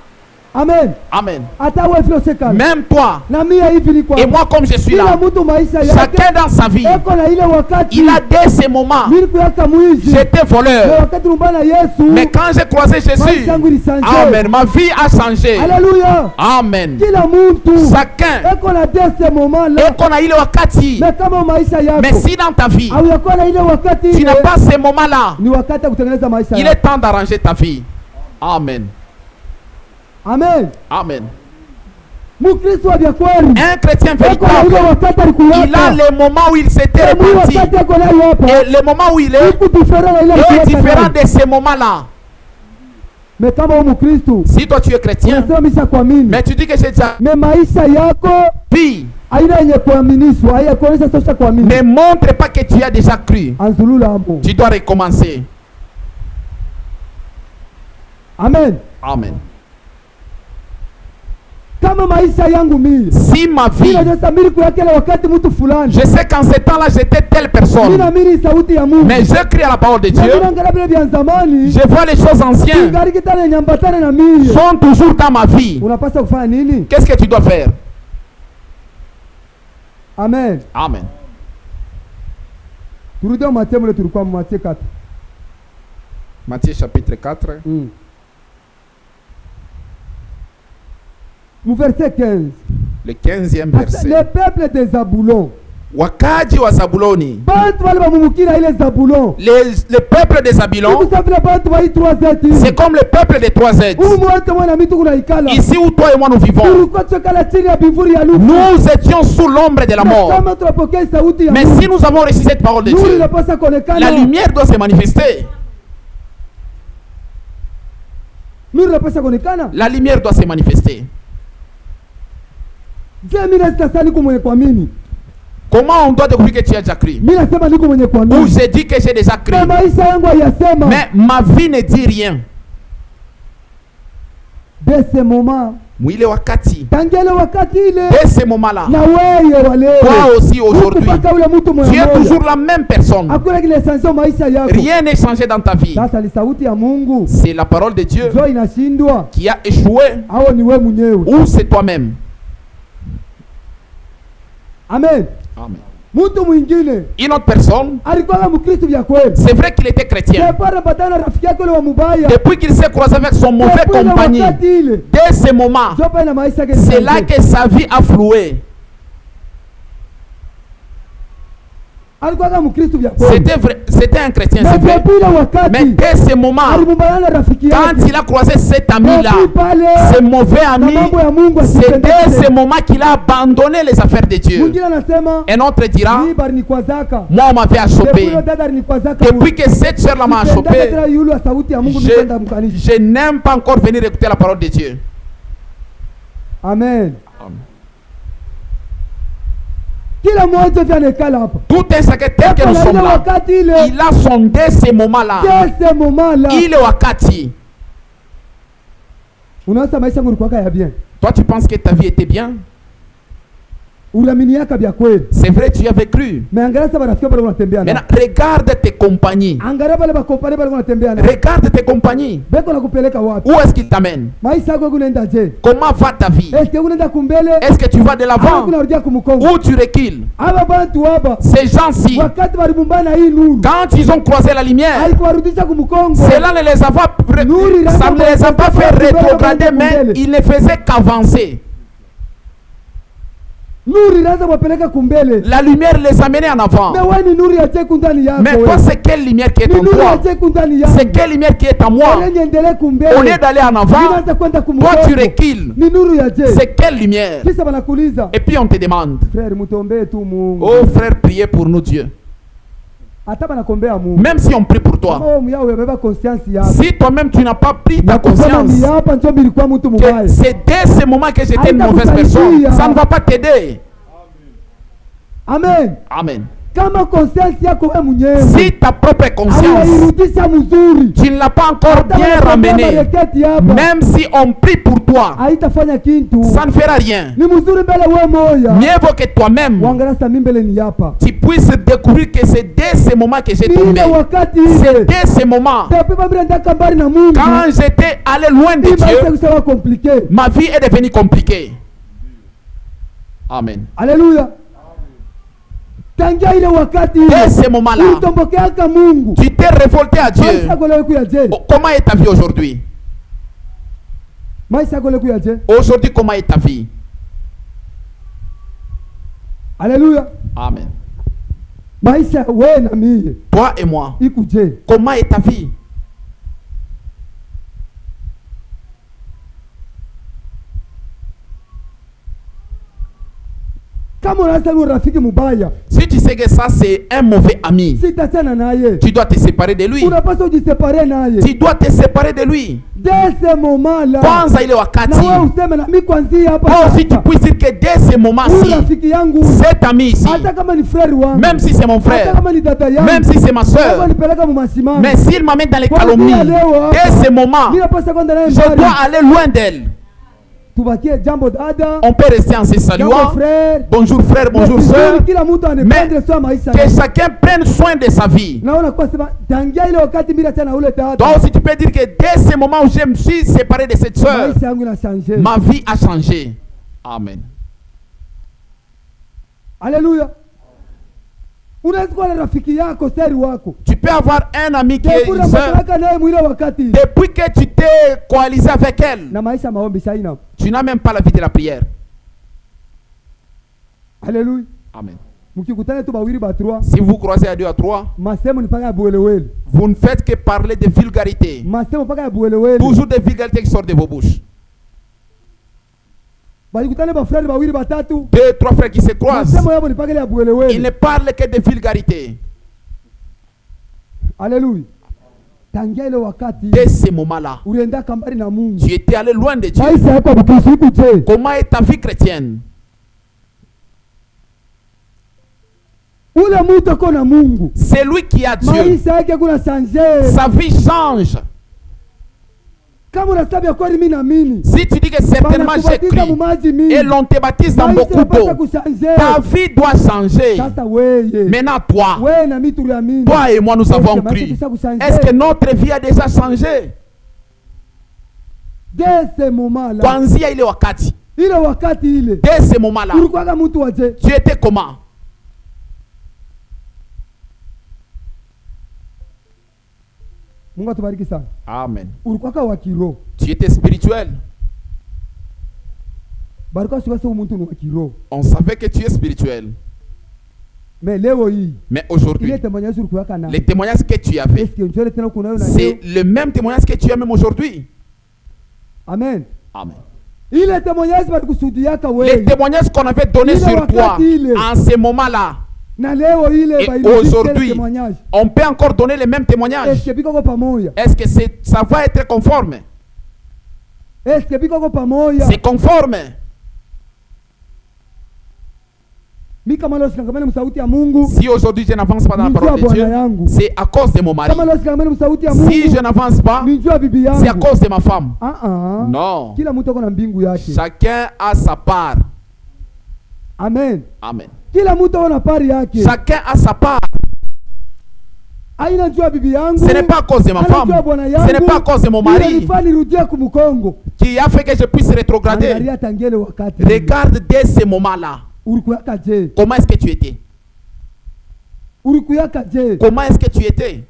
[SPEAKER 1] Amen.
[SPEAKER 2] Amen.
[SPEAKER 1] Hata wewe vile usekana.
[SPEAKER 2] Même toi
[SPEAKER 1] Na mimi hivi ni kwa.
[SPEAKER 2] et moi comme je suis
[SPEAKER 1] Kila
[SPEAKER 2] là,
[SPEAKER 1] mtu maisha yake
[SPEAKER 2] chacun dans sa vie,
[SPEAKER 1] eko na ile wakati.
[SPEAKER 2] il a dès ce moment,
[SPEAKER 1] Mimi kuyaka mwizi.
[SPEAKER 2] j'étais
[SPEAKER 1] Na
[SPEAKER 2] voleur.
[SPEAKER 1] wakati mbana Yesu.
[SPEAKER 2] Mais quand j'ai croisé Jésus,
[SPEAKER 1] maisha yangu ilishange.
[SPEAKER 2] Amen, ma vie a changé.
[SPEAKER 1] Haleluya.
[SPEAKER 2] Amen.
[SPEAKER 1] Kila mtu
[SPEAKER 2] Chacun
[SPEAKER 1] eko na dese moment
[SPEAKER 2] et
[SPEAKER 1] là.
[SPEAKER 2] qu'on a eu le wakati.
[SPEAKER 1] Na kama maisha yako.
[SPEAKER 2] Mais si dans ta vie,
[SPEAKER 1] Au yako na ile wakati.
[SPEAKER 2] tu n'as pas ce moment-là,
[SPEAKER 1] Ni wakati wa kutengeneza maisha
[SPEAKER 2] il
[SPEAKER 1] yako.
[SPEAKER 2] est temps d'arranger ta vie. Amen.
[SPEAKER 1] Amen.
[SPEAKER 2] Amen.
[SPEAKER 1] Mukristo wa vya kweli.
[SPEAKER 2] Un chrétien
[SPEAKER 1] Eko na ile
[SPEAKER 2] véritable,
[SPEAKER 1] wakati alikuyaka.
[SPEAKER 2] il a les moments où il s'était repenti.
[SPEAKER 1] Wakati eko nayo hapa.
[SPEAKER 2] Et le moment où il est est différent de ces moments-là.
[SPEAKER 1] Mais kama wewe Mkristo,
[SPEAKER 2] Si toi tu es chrétien,
[SPEAKER 1] unasema kuamini.
[SPEAKER 2] mais tu dis que j'ai déjà
[SPEAKER 1] Mais maisha yako
[SPEAKER 2] pris,
[SPEAKER 1] aina yenye kuaminishwa, haya kuonesha sasa kuamini.
[SPEAKER 2] ne montre pas que tu as déjà cru.
[SPEAKER 1] Anzulula hapo.
[SPEAKER 2] Tu dois recommencer.
[SPEAKER 1] Amen.
[SPEAKER 2] Amen.
[SPEAKER 1] Kama maisha yangu mimi.
[SPEAKER 2] Si ma vie,
[SPEAKER 1] Mimi najua mimi kuyake ile wakati mtu fulani.
[SPEAKER 2] je sais qu'en ce temps-là, j'étais telle
[SPEAKER 1] Mimi
[SPEAKER 2] personne.
[SPEAKER 1] naamini sauti ya Mungu.
[SPEAKER 2] Mais je crie à la parole de
[SPEAKER 1] Na
[SPEAKER 2] Dieu.
[SPEAKER 1] mimi naangalia vile vya zamani.
[SPEAKER 2] Je vois les choses anciennes
[SPEAKER 1] Gari kitana nyambatana na mimi.
[SPEAKER 2] sont toujours dans ma vie.
[SPEAKER 1] Unapaswa kufanya nini?
[SPEAKER 2] Qu'est-ce que tu dois faire?
[SPEAKER 1] Amen.
[SPEAKER 2] Amen.
[SPEAKER 1] Turudi au Mathayo mle tulikuwa Mathayo 4.
[SPEAKER 2] Matthieu chapitre 4.
[SPEAKER 1] Mu verset 15.
[SPEAKER 2] Le 15e
[SPEAKER 1] Le
[SPEAKER 2] verset.
[SPEAKER 1] peuple de Zabulon
[SPEAKER 2] Wakaji wa Zabuloni,
[SPEAKER 1] bantu bali bamumukira ile Zabulon.
[SPEAKER 2] le peuple de Zabulon,
[SPEAKER 1] Kusafira bantu ba 3Z.
[SPEAKER 2] c'est comme le peuple des 3Z.
[SPEAKER 1] Umwote mwana mitu kuna ikala.
[SPEAKER 2] Ici où toi et moi nous vivons,
[SPEAKER 1] Tulikuwa tukala chini ya bivuri ya lufu.
[SPEAKER 2] nous étions sous l'ombre de la mort.
[SPEAKER 1] Kama tunapokea sauti ya
[SPEAKER 2] Mais
[SPEAKER 1] Mungu,
[SPEAKER 2] si nous avons reçu cette parole de
[SPEAKER 1] nuru
[SPEAKER 2] Dieu,
[SPEAKER 1] inapaswa kuonekana.
[SPEAKER 2] la lumière doit se manifester.
[SPEAKER 1] Nuru inapaswa kuonekana.
[SPEAKER 2] La lumière doit se manifester.
[SPEAKER 1] Je, mimi nasema niko mwenye kuamini.
[SPEAKER 2] Comment on doit découvrir que tu as déjà cru?
[SPEAKER 1] Mimi nasema niko mwenye
[SPEAKER 2] Ou
[SPEAKER 1] kuamini.
[SPEAKER 2] j'ai dit que j'ai déjà cru,
[SPEAKER 1] Na maisha yangu hayasema.
[SPEAKER 2] mais ma vie ne dit rien.
[SPEAKER 1] De ce moment,
[SPEAKER 2] Mwile wakati,
[SPEAKER 1] tangele wakati ile.
[SPEAKER 2] dès ce moment-là,
[SPEAKER 1] Na wewe wale.
[SPEAKER 2] toi aussi aujourd'hui,
[SPEAKER 1] Ukupaka ule mtu mwenye.
[SPEAKER 2] tu es toujours la même personne.
[SPEAKER 1] Hakuna kile sanzo maisha yako.
[SPEAKER 2] Rien n'est changé dans ta vie.
[SPEAKER 1] Sasa ni sauti ya Mungu.
[SPEAKER 2] C'est la parole de Dieu
[SPEAKER 1] Jo inashindwa.
[SPEAKER 2] qui a échoué,
[SPEAKER 1] Hao ni wewe mwenyewe.
[SPEAKER 2] ou c'est toi-même.
[SPEAKER 1] Amen.
[SPEAKER 2] Amen.
[SPEAKER 1] Mtu mwingine
[SPEAKER 2] Une autre personne,
[SPEAKER 1] alikuwa Mkristo vya kweli.
[SPEAKER 2] c'est vrai qu'il était chrétien.
[SPEAKER 1] Separa patana rafiki yake yule wa mubaya.
[SPEAKER 2] Depuis qu'il s'est croisé avec son mauvais
[SPEAKER 1] Depuis ile
[SPEAKER 2] compagnie,
[SPEAKER 1] wakati ile.
[SPEAKER 2] dès ce moment,
[SPEAKER 1] Jopa ina maisha yake.
[SPEAKER 2] c'est là que sa vie a floué.
[SPEAKER 1] alikuwa Mkristo vya kweli.
[SPEAKER 2] C'était un chrétien,
[SPEAKER 1] Na
[SPEAKER 2] c'est vrai.
[SPEAKER 1] depuis ile wakati
[SPEAKER 2] Mais dès ce moment,
[SPEAKER 1] alimumbana na rafiki
[SPEAKER 2] quand
[SPEAKER 1] yake.
[SPEAKER 2] il a croisé cet ami-là,
[SPEAKER 1] Depuis pale,
[SPEAKER 2] ce mauvais ami,
[SPEAKER 1] na mambo ya Mungu
[SPEAKER 2] c'est
[SPEAKER 1] asipendeze.
[SPEAKER 2] dès ce moment qu'il a abandonné les affaires de Dieu.
[SPEAKER 1] Mwingine anasema
[SPEAKER 2] Un autre dira,
[SPEAKER 1] ni bari ni kwazaka.
[SPEAKER 2] moi on m'avait
[SPEAKER 1] Depuis
[SPEAKER 2] chopé.
[SPEAKER 1] ile dada ni kwazaka.
[SPEAKER 2] Depuis que cette soeur-là m'a chopé,
[SPEAKER 1] Yule wa sauti ya Mungu nipenda mkanisa.
[SPEAKER 2] je n'aime pas encore venir écouter la parole de Dieu.
[SPEAKER 1] Amen.
[SPEAKER 2] Amen.
[SPEAKER 1] Kila mmoja vya nekala hapa.
[SPEAKER 2] Tout un chacun tel que nous sommes là,
[SPEAKER 1] Wakati ile.
[SPEAKER 2] il a sondé ces moments-là.
[SPEAKER 1] Dès ce moment-là.
[SPEAKER 2] Il est wakati.
[SPEAKER 1] Unaona maisha yangu ilikuwa ya bien.
[SPEAKER 2] Toi tu penses que ta vie était bien?
[SPEAKER 1] Ulaminiaka vya kweli.
[SPEAKER 2] C'est vrai, tu y avais cru.
[SPEAKER 1] Mais angalia sasa marafiki bado wanatembea na.
[SPEAKER 2] Maintenant, regarde tes compagnies.
[SPEAKER 1] Angalia wale makompani bado wanatembea na.
[SPEAKER 2] Regarde tes compagnies.
[SPEAKER 1] Beko na kupeleka wapi?
[SPEAKER 2] Où est-ce qu'il t'amène?
[SPEAKER 1] Maisha yako unaenda je?
[SPEAKER 2] Comment va ta vie?
[SPEAKER 1] Est-ce que unaenda kumbele?
[SPEAKER 2] Est-ce que tu vas de
[SPEAKER 1] Au
[SPEAKER 2] l'avant
[SPEAKER 1] unarudia kumkongo?
[SPEAKER 2] ou tu recules?
[SPEAKER 1] Aba bantu hapa.
[SPEAKER 2] Ces gens-ci,
[SPEAKER 1] Wakati walibumbana hii nuru.
[SPEAKER 2] quand ils ont croisé la lumière,
[SPEAKER 1] Alikuwarudisha kumkongo.
[SPEAKER 2] cela ne les a pas, ça ne les a pas fait rétrograder, mais ils ne faisaient qu'avancer.
[SPEAKER 1] Nuru inaanza kuwapeleka kumbele.
[SPEAKER 2] La lumière les amenait en avant.
[SPEAKER 1] Mais wewe ni nuru ya cheku ndani yako.
[SPEAKER 2] Mais toi, c'est quelle lumière qui est en
[SPEAKER 1] Ni nuru ya
[SPEAKER 2] toi?
[SPEAKER 1] cheku ndani yako.
[SPEAKER 2] C'est quelle lumière qui est en moi?
[SPEAKER 1] Wewe niendelee kumbele.
[SPEAKER 2] Au lieu d'aller en avant,
[SPEAKER 1] Unaanza kwenda
[SPEAKER 2] toi
[SPEAKER 1] kumkongo.
[SPEAKER 2] tu recules.
[SPEAKER 1] Ni nuru ya je.
[SPEAKER 2] C'est quelle lumière?
[SPEAKER 1] Kisha banakuuliza.
[SPEAKER 2] Et puis on te demande,
[SPEAKER 1] Frère, mutombee tu Mungu.
[SPEAKER 2] oh frère, priez pour nous Dieu.
[SPEAKER 1] Hata banakombea Mungu.
[SPEAKER 2] Même si on prie pour toi,
[SPEAKER 1] Oh, mya ubeba conscience yako.
[SPEAKER 2] si toi-même tu n'as pas pris ta
[SPEAKER 1] Na kusema
[SPEAKER 2] conscience
[SPEAKER 1] ni hapa ndio nilikuwa mtu
[SPEAKER 2] que
[SPEAKER 1] mbaya.
[SPEAKER 2] c'est dès ce moment que j'étais une mauvaise personne, ça ne va pas t'aider.
[SPEAKER 1] Amen.
[SPEAKER 2] Amen.
[SPEAKER 1] Kama conscience yako wewe mwenyewe.
[SPEAKER 2] Si ta propre conscience,
[SPEAKER 1] Hairudisha mzuri.
[SPEAKER 2] tu ne l'as pas encore bien ramenée, même si on prie pour toi,
[SPEAKER 1] haitafanya kitu.
[SPEAKER 2] ça ne fera rien.
[SPEAKER 1] Ni mzuri mbele wewe moya.
[SPEAKER 2] Mieux vaut que toi-même,
[SPEAKER 1] Wangala sa mimi mbele ni hapa.
[SPEAKER 2] tu puisses découvrir que c'est dès ce moment que j'ai tombé.
[SPEAKER 1] Ni wakati
[SPEAKER 2] C'est
[SPEAKER 1] ile.
[SPEAKER 2] dès ce moment,
[SPEAKER 1] Depuis Biblia ndaka mbali na Mungu.
[SPEAKER 2] quand j'étais allé loin de
[SPEAKER 1] Ni maisha
[SPEAKER 2] Dieu,
[SPEAKER 1] kusema compliqué.
[SPEAKER 2] ma vie est devenue compliquée. Amen.
[SPEAKER 1] Alléluia. Tangia ile wakati ile.
[SPEAKER 2] Dès ce moment-là,
[SPEAKER 1] ulitombokeaka Mungu.
[SPEAKER 2] tu t'es révolté à Dieu.
[SPEAKER 1] Maisha yako leo kuya je?
[SPEAKER 2] Oh, comment est ta vie aujourd'hui?
[SPEAKER 1] Maisha yako leo kuya je?
[SPEAKER 2] Aujourd'hui, comment est ta vie?
[SPEAKER 1] Alléluia.
[SPEAKER 2] Amen.
[SPEAKER 1] Maisha wewe na mimi.
[SPEAKER 2] Toi et moi,
[SPEAKER 1] Ikuje.
[SPEAKER 2] comment est ta vie?
[SPEAKER 1] Kama unasema ni rafiki mubaya,
[SPEAKER 2] Si tu sais que ça c'est un mauvais ami,
[SPEAKER 1] sitachana naye.
[SPEAKER 2] tu dois te séparer de lui.
[SPEAKER 1] Unapaswa ujisepare naye.
[SPEAKER 2] Tu dois te séparer de lui.
[SPEAKER 1] Dès ce moment-là.
[SPEAKER 2] Kwanza ile
[SPEAKER 1] Na
[SPEAKER 2] wakati,
[SPEAKER 1] wewe useme na mimi kwanzia hapa.
[SPEAKER 2] toi aussi tu
[SPEAKER 1] sasa,
[SPEAKER 2] puisses dire que dès ce
[SPEAKER 1] huyu
[SPEAKER 2] moment-ci,
[SPEAKER 1] rafiki yangu
[SPEAKER 2] cet ami ici,
[SPEAKER 1] hata kama ni frère wangu,
[SPEAKER 2] même si c'est mon
[SPEAKER 1] hata
[SPEAKER 2] frère,
[SPEAKER 1] kama ni dada yangu,
[SPEAKER 2] même si c'est ma
[SPEAKER 1] kama
[SPEAKER 2] soeur,
[SPEAKER 1] nipeleka mumashimani,
[SPEAKER 2] mais s'il m'amène dans les
[SPEAKER 1] Kwanzia
[SPEAKER 2] calomnies,
[SPEAKER 1] leo hapa,
[SPEAKER 2] dès ce moment,
[SPEAKER 1] mimi napaswa kwenda naye
[SPEAKER 2] je
[SPEAKER 1] mbali.
[SPEAKER 2] dois aller loin d'elle.
[SPEAKER 1] Tubakie jambo dada,
[SPEAKER 2] On peut rester en se
[SPEAKER 1] jambo
[SPEAKER 2] saluant.
[SPEAKER 1] frère.
[SPEAKER 2] Bonjour frère, bonjour soeur.
[SPEAKER 1] Kila mtu anepende sio maisha
[SPEAKER 2] Que
[SPEAKER 1] yake.
[SPEAKER 2] chacun prenne soin de sa vie.
[SPEAKER 1] Naona kwa sema tangia ile wakati mimi tena ule
[SPEAKER 2] Toi
[SPEAKER 1] dada,
[SPEAKER 2] aussi tu peux dire que dès ce moment où je me suis séparé de cette soeur,
[SPEAKER 1] maisha yangu ina changer.
[SPEAKER 2] ma vie a changé. Amen.
[SPEAKER 1] Alléluia. Unaweza kuwa na rafiki yako seri wako.
[SPEAKER 2] Tu peux avoir un ami qui est
[SPEAKER 1] Depuis
[SPEAKER 2] une sœur.
[SPEAKER 1] unapataka naye mwile wakati.
[SPEAKER 2] Depuis que tu t'es coalisé avec elle,
[SPEAKER 1] Na maisha maombi shaina.
[SPEAKER 2] tu n'as même pas la vie de la prière.
[SPEAKER 1] Alléluia.
[SPEAKER 2] Amen.
[SPEAKER 1] mkikutana tu bawili ba 3
[SPEAKER 2] Si vous croisez à 2 à 3,
[SPEAKER 1] masemo ni paka ya buelewele
[SPEAKER 2] vous ne faites que parler de vulgarité.
[SPEAKER 1] masemo paka ya buelewele
[SPEAKER 2] Toujours des vulgarités qui sortent de vos bouches.
[SPEAKER 1] balikutana ba frère bawili batatu
[SPEAKER 2] 2, 3 frères qui se croisent,
[SPEAKER 1] masemo yabo ni paka ya
[SPEAKER 2] ils
[SPEAKER 1] buelewele.
[SPEAKER 2] ne parlent que de vulgarité.
[SPEAKER 1] Alléluia. Tangia ile wakati
[SPEAKER 2] Dès ce moment-là,
[SPEAKER 1] ulienda kambari na Mungu,
[SPEAKER 2] tu étais allé loin de Dieu.
[SPEAKER 1] maisha yako bukisi kuje
[SPEAKER 2] Comment est ta vie chrétienne?
[SPEAKER 1] ule mtu ako na Mungu,
[SPEAKER 2] C'est lui qui a Dieu.
[SPEAKER 1] maisha yake kuna changer.
[SPEAKER 2] Sa vie change.
[SPEAKER 1] Kama unasabia kweli mimi naamini
[SPEAKER 2] Si tu dis que certainement j'ai
[SPEAKER 1] banakubatiza mu
[SPEAKER 2] cru
[SPEAKER 1] maji mingi,
[SPEAKER 2] et l'on te baptise dans
[SPEAKER 1] maisha
[SPEAKER 2] beaucoup
[SPEAKER 1] yapaswa
[SPEAKER 2] d'eau,
[SPEAKER 1] kuchanger.
[SPEAKER 2] ta vie doit changer.
[SPEAKER 1] Sasa weye
[SPEAKER 2] Maintenant, toi,
[SPEAKER 1] wewe na mimi tuliamini,
[SPEAKER 2] toi et moi, nous avons
[SPEAKER 1] Est-ce que
[SPEAKER 2] cru.
[SPEAKER 1] maisha kushanger?
[SPEAKER 2] Est-ce que notre vie a déjà changé?
[SPEAKER 1] dès ce moment là,
[SPEAKER 2] Kwanzia ile wakati,
[SPEAKER 1] ile wakati ile
[SPEAKER 2] dès ce moment-là,
[SPEAKER 1] ulikuwa kama mtu waje.
[SPEAKER 2] tu étais comment?
[SPEAKER 1] Mungu atubariki sana.
[SPEAKER 2] Amen.
[SPEAKER 1] Ulikuwa kama wa kiroho,
[SPEAKER 2] Tu étais spirituel.
[SPEAKER 1] baraka sio sasa mtu ni wa kiroho.
[SPEAKER 2] On savait que tu es spirituel.
[SPEAKER 1] Mais leo hii
[SPEAKER 2] Mais aujourd'hui,
[SPEAKER 1] ile témoignage ulikuwa kana,
[SPEAKER 2] les témoignages que tu avais,
[SPEAKER 1] est-ce que njoo tena kuna wewe na
[SPEAKER 2] c'est
[SPEAKER 1] leo?
[SPEAKER 2] le même témoignage que tu as même aujourd'hui.
[SPEAKER 1] Amen.
[SPEAKER 2] Amen.
[SPEAKER 1] Ile témoignage balikusudiaka
[SPEAKER 2] Les
[SPEAKER 1] wewe
[SPEAKER 2] témoignages qu'on avait donnés
[SPEAKER 1] Il est
[SPEAKER 2] sur toi
[SPEAKER 1] wakati ile.
[SPEAKER 2] en ce moment-là,
[SPEAKER 1] na leo ile
[SPEAKER 2] et
[SPEAKER 1] bailikuwa
[SPEAKER 2] aujourd'hui,
[SPEAKER 1] témoignage.
[SPEAKER 2] on peut encore donner les mêmes témoignages.
[SPEAKER 1] Est-ce que biko kwa pamoja?
[SPEAKER 2] Est-ce que ça va être conforme?
[SPEAKER 1] Est-ce que biko kwa pamoja?
[SPEAKER 2] C'est conforme.
[SPEAKER 1] Mimi kama leo sikangamana msauti ya Mungu,
[SPEAKER 2] Si aujourd'hui je n'avance pas dans la parole de Dieu, c'est à cause de mon mari.
[SPEAKER 1] kama leo sikangamana msauti ya Mungu,
[SPEAKER 2] Si je n'avance pas,
[SPEAKER 1] nijua bibi yangu.
[SPEAKER 2] c'est à cause de ma femme. Non.
[SPEAKER 1] Kila mtu ako na mbingu yake.
[SPEAKER 2] Chacun a sa part.
[SPEAKER 1] Amen.
[SPEAKER 2] Amen.
[SPEAKER 1] Kila mtu ako na pari yake.
[SPEAKER 2] Chacun a sa part.
[SPEAKER 1] Aina njua bibi yangu.
[SPEAKER 2] Ce n'est pas à cause de ma femme.
[SPEAKER 1] Anajua bwana yangu.
[SPEAKER 2] Ce n'est pas à cause de mon mari
[SPEAKER 1] Nilifaa nirudie kumkongo.
[SPEAKER 2] qui a fait que je puisse rétrograder.
[SPEAKER 1] Angalia tangele wakati.
[SPEAKER 2] Regarde dès ce moment-là.
[SPEAKER 1] Ulikuwa je?
[SPEAKER 2] Comment est-ce que tu étais?
[SPEAKER 1] Ulikuwa je?
[SPEAKER 2] Comment est-ce que tu étais?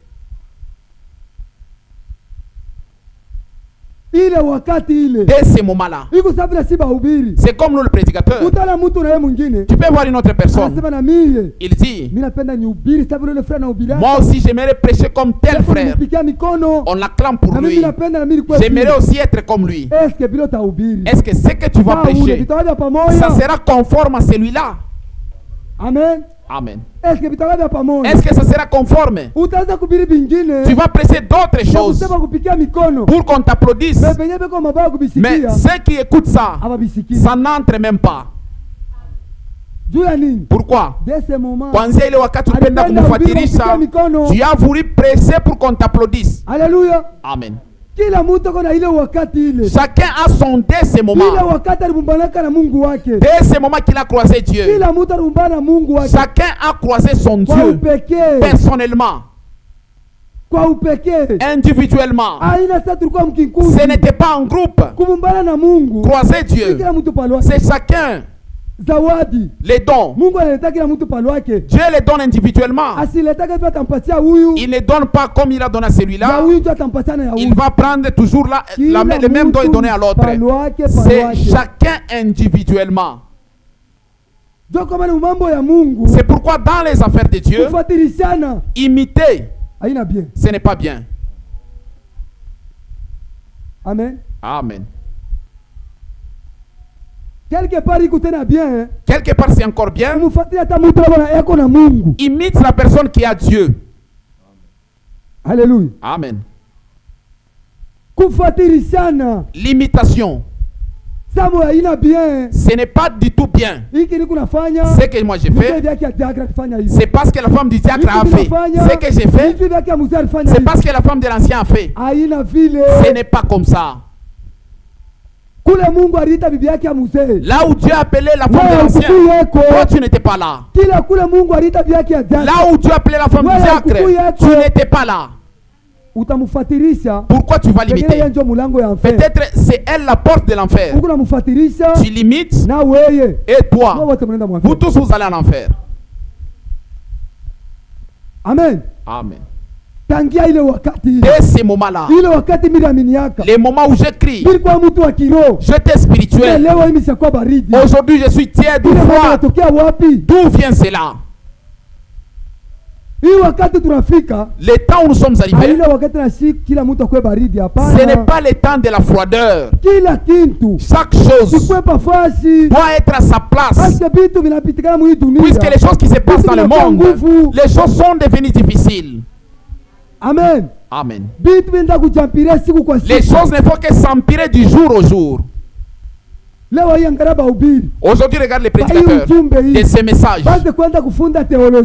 [SPEAKER 1] Ile wakati ile.
[SPEAKER 2] Dès ce moment-là.
[SPEAKER 1] Iko sabila si bahubiri.
[SPEAKER 2] C'est comme nous le prédicateur.
[SPEAKER 1] Utala mtu na yeye mwingine.
[SPEAKER 2] Tu peux voir une autre personne.
[SPEAKER 1] Anasema na mie.
[SPEAKER 2] Il dit,
[SPEAKER 1] Mimi napenda nihubiri sabila ile frère na hubiri.
[SPEAKER 2] moi aussi j'aimerais prêcher comme tel frère.
[SPEAKER 1] Nipikia mikono.
[SPEAKER 2] On l'acclame pour
[SPEAKER 1] Na mimi
[SPEAKER 2] lui.
[SPEAKER 1] napenda na mimi kwa.
[SPEAKER 2] J'aimerais aussi être comme lui.
[SPEAKER 1] Est-ce que bilo tahubiri?
[SPEAKER 2] Est-ce que ce que tu vas prêcher,
[SPEAKER 1] Vitawaja pamoja.
[SPEAKER 2] ça sera conforme à celui-là?
[SPEAKER 1] Amen.
[SPEAKER 2] Amen.
[SPEAKER 1] Est-ce que vitawaja pamoja?
[SPEAKER 2] Est-ce que ça sera conforme?
[SPEAKER 1] Utaanza kuhubiri vingine.
[SPEAKER 2] Tu vas prêcher d'autres choses
[SPEAKER 1] Kusema kupikia mikono.
[SPEAKER 2] pour qu'on t'applaudisse.
[SPEAKER 1] Mais penye beko mabaya
[SPEAKER 2] Mais
[SPEAKER 1] kubisikia.
[SPEAKER 2] ceux qui écoutent ça,
[SPEAKER 1] Ababisikia.
[SPEAKER 2] ça n'entre même pas.
[SPEAKER 1] Juu ya nini?
[SPEAKER 2] Pourquoi?
[SPEAKER 1] Dès ce moment.
[SPEAKER 2] Kwanzia ile wakati upenda kumfuatilisha, tu as voulu prêcher pour qu'on t'applaudisse.
[SPEAKER 1] Alléluia.
[SPEAKER 2] Amen.
[SPEAKER 1] Kila mtu ako na ile wakati ile.
[SPEAKER 2] Chacun a son dès ce
[SPEAKER 1] Ile
[SPEAKER 2] moment.
[SPEAKER 1] wakati alibumbanaka na Mungu wake.
[SPEAKER 2] Dès ce moment qu'il a croisé Dieu.
[SPEAKER 1] Kila mtu alibumbana na Mungu wake.
[SPEAKER 2] Chacun a croisé son
[SPEAKER 1] Kwa
[SPEAKER 2] Dieu
[SPEAKER 1] upekee.
[SPEAKER 2] personnellement,
[SPEAKER 1] Kwa upekee.
[SPEAKER 2] individuellement.
[SPEAKER 1] Aina sasa tulikuwa mkikundi.
[SPEAKER 2] Ce n'était pas en groupe.
[SPEAKER 1] Kubumbana na Mungu.
[SPEAKER 2] Croiser Dieu,
[SPEAKER 1] Kila mtu palo
[SPEAKER 2] c'est
[SPEAKER 1] wake.
[SPEAKER 2] chacun.
[SPEAKER 1] Zawadi.
[SPEAKER 2] Les dons,
[SPEAKER 1] Mungu analeta kila mtu palo wake.
[SPEAKER 2] Dieu les donne individuellement.
[SPEAKER 1] Asiletaka hivyo atampatia huyu.
[SPEAKER 2] Il ne donne pas comme il a donné à
[SPEAKER 1] Na
[SPEAKER 2] celui-là.
[SPEAKER 1] huyu ndio atampatia na ya
[SPEAKER 2] Il
[SPEAKER 1] huyu.
[SPEAKER 2] va prendre toujours le même don et donner à l'autre.
[SPEAKER 1] Palo wake, palo
[SPEAKER 2] C'est
[SPEAKER 1] wake.
[SPEAKER 2] chacun individuellement.
[SPEAKER 1] Ndio kama ni mambo ya Mungu.
[SPEAKER 2] C'est pourquoi dans les affaires de Dieu,
[SPEAKER 1] Kufuatilishana
[SPEAKER 2] imiter,
[SPEAKER 1] haina bien.
[SPEAKER 2] ce n'est pas bien.
[SPEAKER 1] Amen.
[SPEAKER 2] Amen.
[SPEAKER 1] Quelque part iko tena bien.
[SPEAKER 2] Quelque part, c'est encore bien.
[SPEAKER 1] Kumfuatilia hata mtu bwana yako na Mungu.
[SPEAKER 2] Imite la personne qui a Dieu.
[SPEAKER 1] Alléluia.
[SPEAKER 2] Amen.
[SPEAKER 1] Kufuatilishana.
[SPEAKER 2] L'imitation,
[SPEAKER 1] Samo haina bien.
[SPEAKER 2] ce n'est pas du tout bien.
[SPEAKER 1] Hiki ni kunafanya.
[SPEAKER 2] Ce que moi j'ai fait, c'est parce que la femme du diacre a fait. Ce que j'ai fait, c'est parce que la femme de l'ancien a fait.
[SPEAKER 1] Haina vile.
[SPEAKER 2] Ce n'est pas comme ça.
[SPEAKER 1] Kule Mungu aliita bibi yake ya mzee.
[SPEAKER 2] Là où Dieu a appelé la femme de l'ancien, toi tu n'étais pas là.
[SPEAKER 1] Kila kule Mungu aliita bibi yake ya diacre.
[SPEAKER 2] Là où Dieu a appelé la femme du diacre, tu n'étais pas là.
[SPEAKER 1] Utamfuatilisha.
[SPEAKER 2] Pourquoi tu vas l'imiter?
[SPEAKER 1] Yeye ndio mulango ya enfer.
[SPEAKER 2] Peut-être c'est elle la porte de l'enfer.
[SPEAKER 1] Uko namfuatilisha.
[SPEAKER 2] Tu limites
[SPEAKER 1] Na wewe.
[SPEAKER 2] et toi,
[SPEAKER 1] Wote mnaenda mwanzo.
[SPEAKER 2] vous tous vous allez en enfer.
[SPEAKER 1] Amen.
[SPEAKER 2] Amen.
[SPEAKER 1] Tangia ile wakati ile.
[SPEAKER 2] Dès ces moments-là,
[SPEAKER 1] Ile wakati mimi naaminiaka.
[SPEAKER 2] les moments où j'écris,
[SPEAKER 1] Nilikuwa mtu wa kiroho.
[SPEAKER 2] j'étais spirituel.
[SPEAKER 1] Leo mimi sikuwa baridi.
[SPEAKER 2] Aujourd'hui, je suis tiède ou
[SPEAKER 1] Ile mambo
[SPEAKER 2] froid.
[SPEAKER 1] yanatokea wapi?
[SPEAKER 2] D'où vient cela? Le temps où nous sommes arrivés, ce n'est pas le temps de la froideur. Chaque chose doit être à sa place. Puisque les choses qui se passent dans le monde, les choses sont devenues difficiles.
[SPEAKER 1] Amen.
[SPEAKER 2] Amen. Les choses ne font que s'empirer du jour au jour. Aujourd'hui, regarde les prédicateurs de ces messages.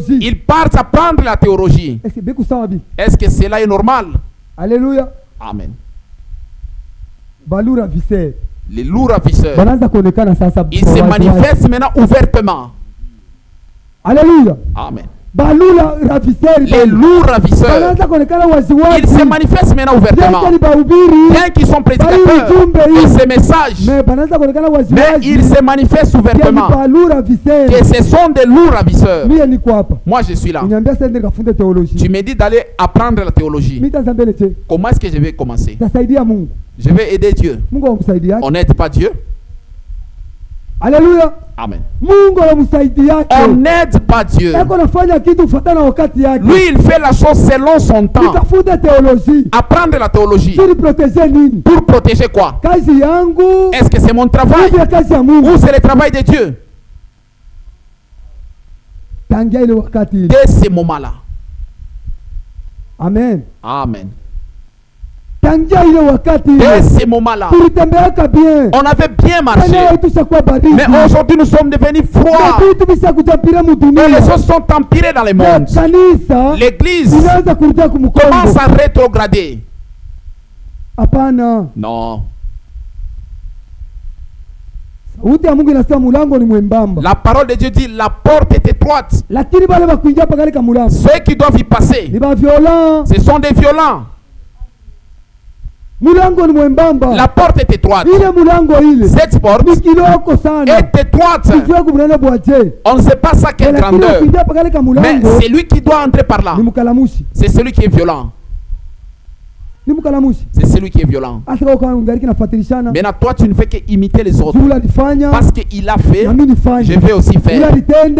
[SPEAKER 2] Ils partent apprendre la théologie. Est-ce que cela est normal?
[SPEAKER 1] Alléluia.
[SPEAKER 2] Amen.
[SPEAKER 1] Les
[SPEAKER 2] lourds ravisseurs, ils se manifestent maintenant ouvertement.
[SPEAKER 1] Alléluia.
[SPEAKER 2] Amen.
[SPEAKER 1] Les
[SPEAKER 2] lourds ravisseurs, ils se manifestent maintenant ouvertement. Bien qu'ils sont prédicateurs de ces messages, mais ils se manifestent ouvertement que ce sont des lourds ravisseurs. Moi je suis là. Tu me dis d'aller apprendre la théologie. Comment est-ce que je vais commencer? Je vais aider Dieu. On n'aide pas Dieu.
[SPEAKER 1] Alléluia.
[SPEAKER 2] Amen. On n'aide pas Dieu. Lui, il fait la chose selon son temps. Apprendre la théologie. Pour protéger quoi? Est-ce que c'est mon travail ou c'est le travail de Dieu? Dès ce moment-là.
[SPEAKER 1] Amen.
[SPEAKER 2] Amen. Dès ce moment-là, on avait bien marché. Mais aujourd'hui, nous sommes devenus froids. Et les choses sont empirées dans le monde. L'église commence à rétrograder. Non. La parole de Dieu dit la porte est étroite. Ceux qui doivent y passer, ce sont des violents. La porte est étroite. Cette porte est étroite. On ne sait pas ça quelle grandeur. Mais c'est lui qui doit entrer par là. C'est celui qui est violent. C'est celui qui est violent. Maintenant, toi, tu ne fais qu'imiter les autres. Parce qu'il a fait, je vais aussi faire.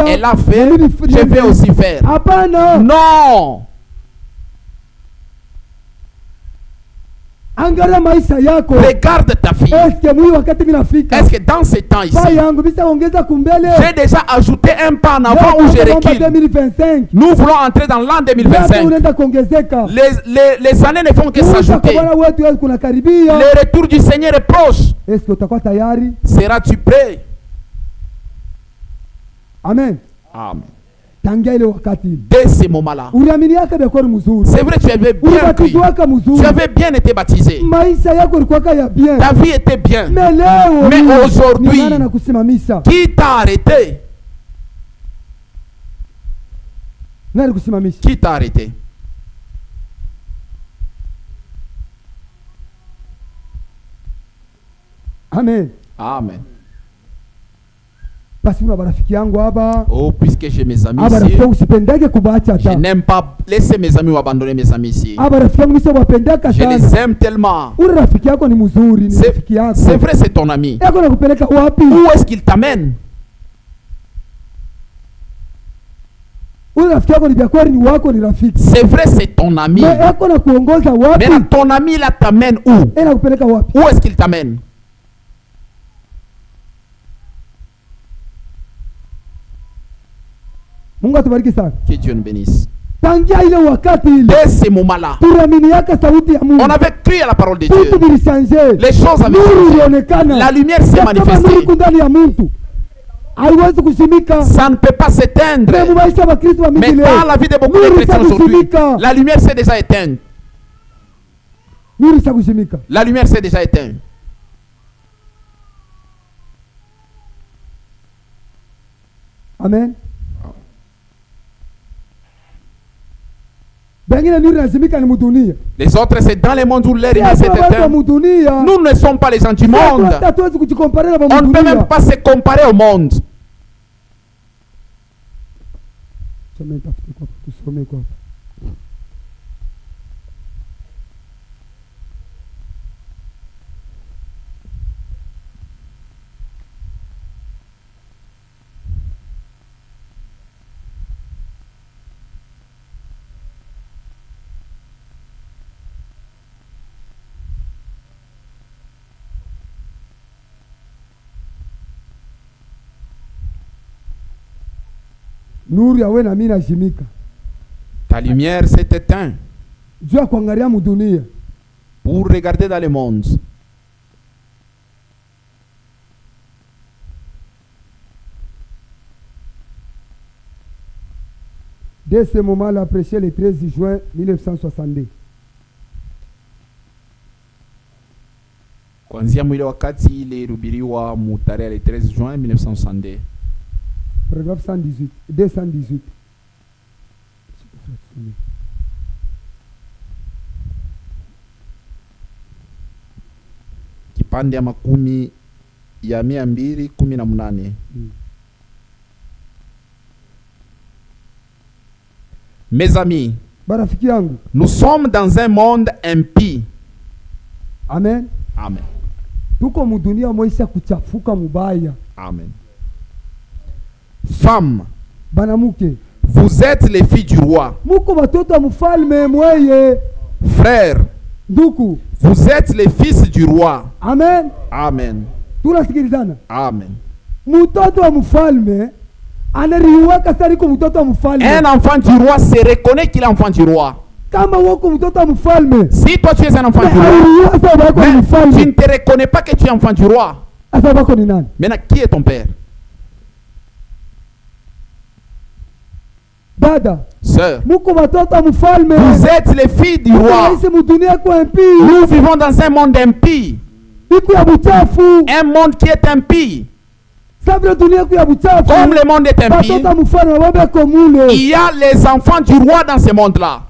[SPEAKER 2] Elle a fait, je vais aussi faire. Non. Regarde ta vie. Est-ce que dans ces temps ici, j'ai déjà ajouté un pas en avant où je recule? Nous voulons entrer dans l'an 2025. Les années ne font que s'ajouter. Le retour du Seigneur est proche. Seras-tu prêt?
[SPEAKER 1] Amen.
[SPEAKER 2] Amen. Dès ce moment-là, c'est vrai, tu avais bien cru, tu avais bien été baptisé, ta vie était bien, mais aujourd'hui, qui t'a arrêté? Qui t'a arrêté?
[SPEAKER 1] Amen.
[SPEAKER 2] Amen.
[SPEAKER 1] Oh,
[SPEAKER 2] puisque j'ai mes amis ici, je n'aime pas laisser mes amis ou abandonner mes amis ici. Je les aime tellement. C'est vrai, c'est ton ami. Où est-ce qu'il t'amène? C'est vrai, c'est ton ami. Mais ton ami là t'amène où? Où est-ce qu'il t'amène? Que Dieu nous bénisse. Dès ce moment-là, on avait cru à la parole de Dieu. Les choses avaient changé. La lumière s'est manifestée. Ça ne peut pas s'éteindre. Mais dans la vie de beaucoup de chrétiens aujourd'hui, la lumière s'est déjà éteinte. La lumière s'est déjà éteinte.
[SPEAKER 1] Amen.
[SPEAKER 2] Les autres, c'est dans le monde où l'air s'est éteint. Nous ne sommes pas les gens du monde. On ne peut même pas se comparer au monde.
[SPEAKER 1] nuru ya wewe na mimi najimika.
[SPEAKER 2] Ta lumière s'est éteinte
[SPEAKER 1] Juu ya kuangalia mudunia.
[SPEAKER 2] pour regarder dans le monde.
[SPEAKER 1] Dès ce moment, il a prêché le 13 juin 1962.
[SPEAKER 2] Kuanzia mwile wakati ilihubiriwa tarehe le 13 juin 1962.
[SPEAKER 1] Paragraphe 118, 218.
[SPEAKER 2] Kipande ya makumi ya 218. Mes amis,
[SPEAKER 1] barafiki yangu,
[SPEAKER 2] nous sommes dans un monde impie.
[SPEAKER 1] Amen.
[SPEAKER 2] Amen.
[SPEAKER 1] Tuko mudunia moisha kuchafuka mubaya.
[SPEAKER 2] Amen. Femmes,
[SPEAKER 1] banamuke,
[SPEAKER 2] vous êtes les filles du roi.
[SPEAKER 1] Muko batoto mfalme mweye.
[SPEAKER 2] Frères,
[SPEAKER 1] nduku,
[SPEAKER 2] vous êtes les fils du roi.
[SPEAKER 1] Amen.
[SPEAKER 2] Amen.
[SPEAKER 1] Tunasikilizana?
[SPEAKER 2] Amen.
[SPEAKER 1] Mutoto wa mfalme anariwaka sari ko mutoto wa mfalme.
[SPEAKER 2] Un enfant du roi se reconnaît qu'il est enfant du roi.
[SPEAKER 1] Kama wako mtoto wa mfalme,
[SPEAKER 2] si toi tu es un enfant du roi, mais tu ne te reconnais pas que tu es enfant du roi. Maintenant, qui est ton père?
[SPEAKER 1] Dada,
[SPEAKER 2] sœur,
[SPEAKER 1] vous
[SPEAKER 2] vous êtes les filles du roi. Nous vivons dans un monde impie. Un monde qui est impie. Comme le monde est impie, il y a les enfants du roi dans ce monde-là.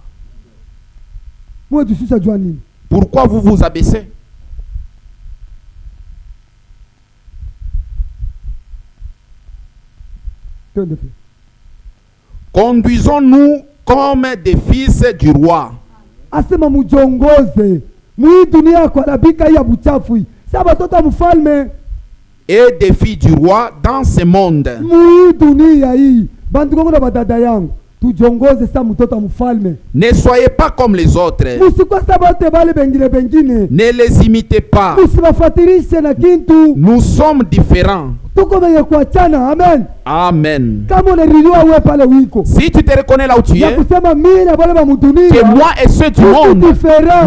[SPEAKER 2] Pourquoi vous vous abaissez? Conduisons-nous comme des fils du roi. Et des filles du roi dans ce monde. Ne soyez pas comme les autres. Ne les imitez pas. Nous sommes différents.
[SPEAKER 1] Amen.
[SPEAKER 2] Amen. Si tu te reconnais là où tu es, que moi et ceux du monde,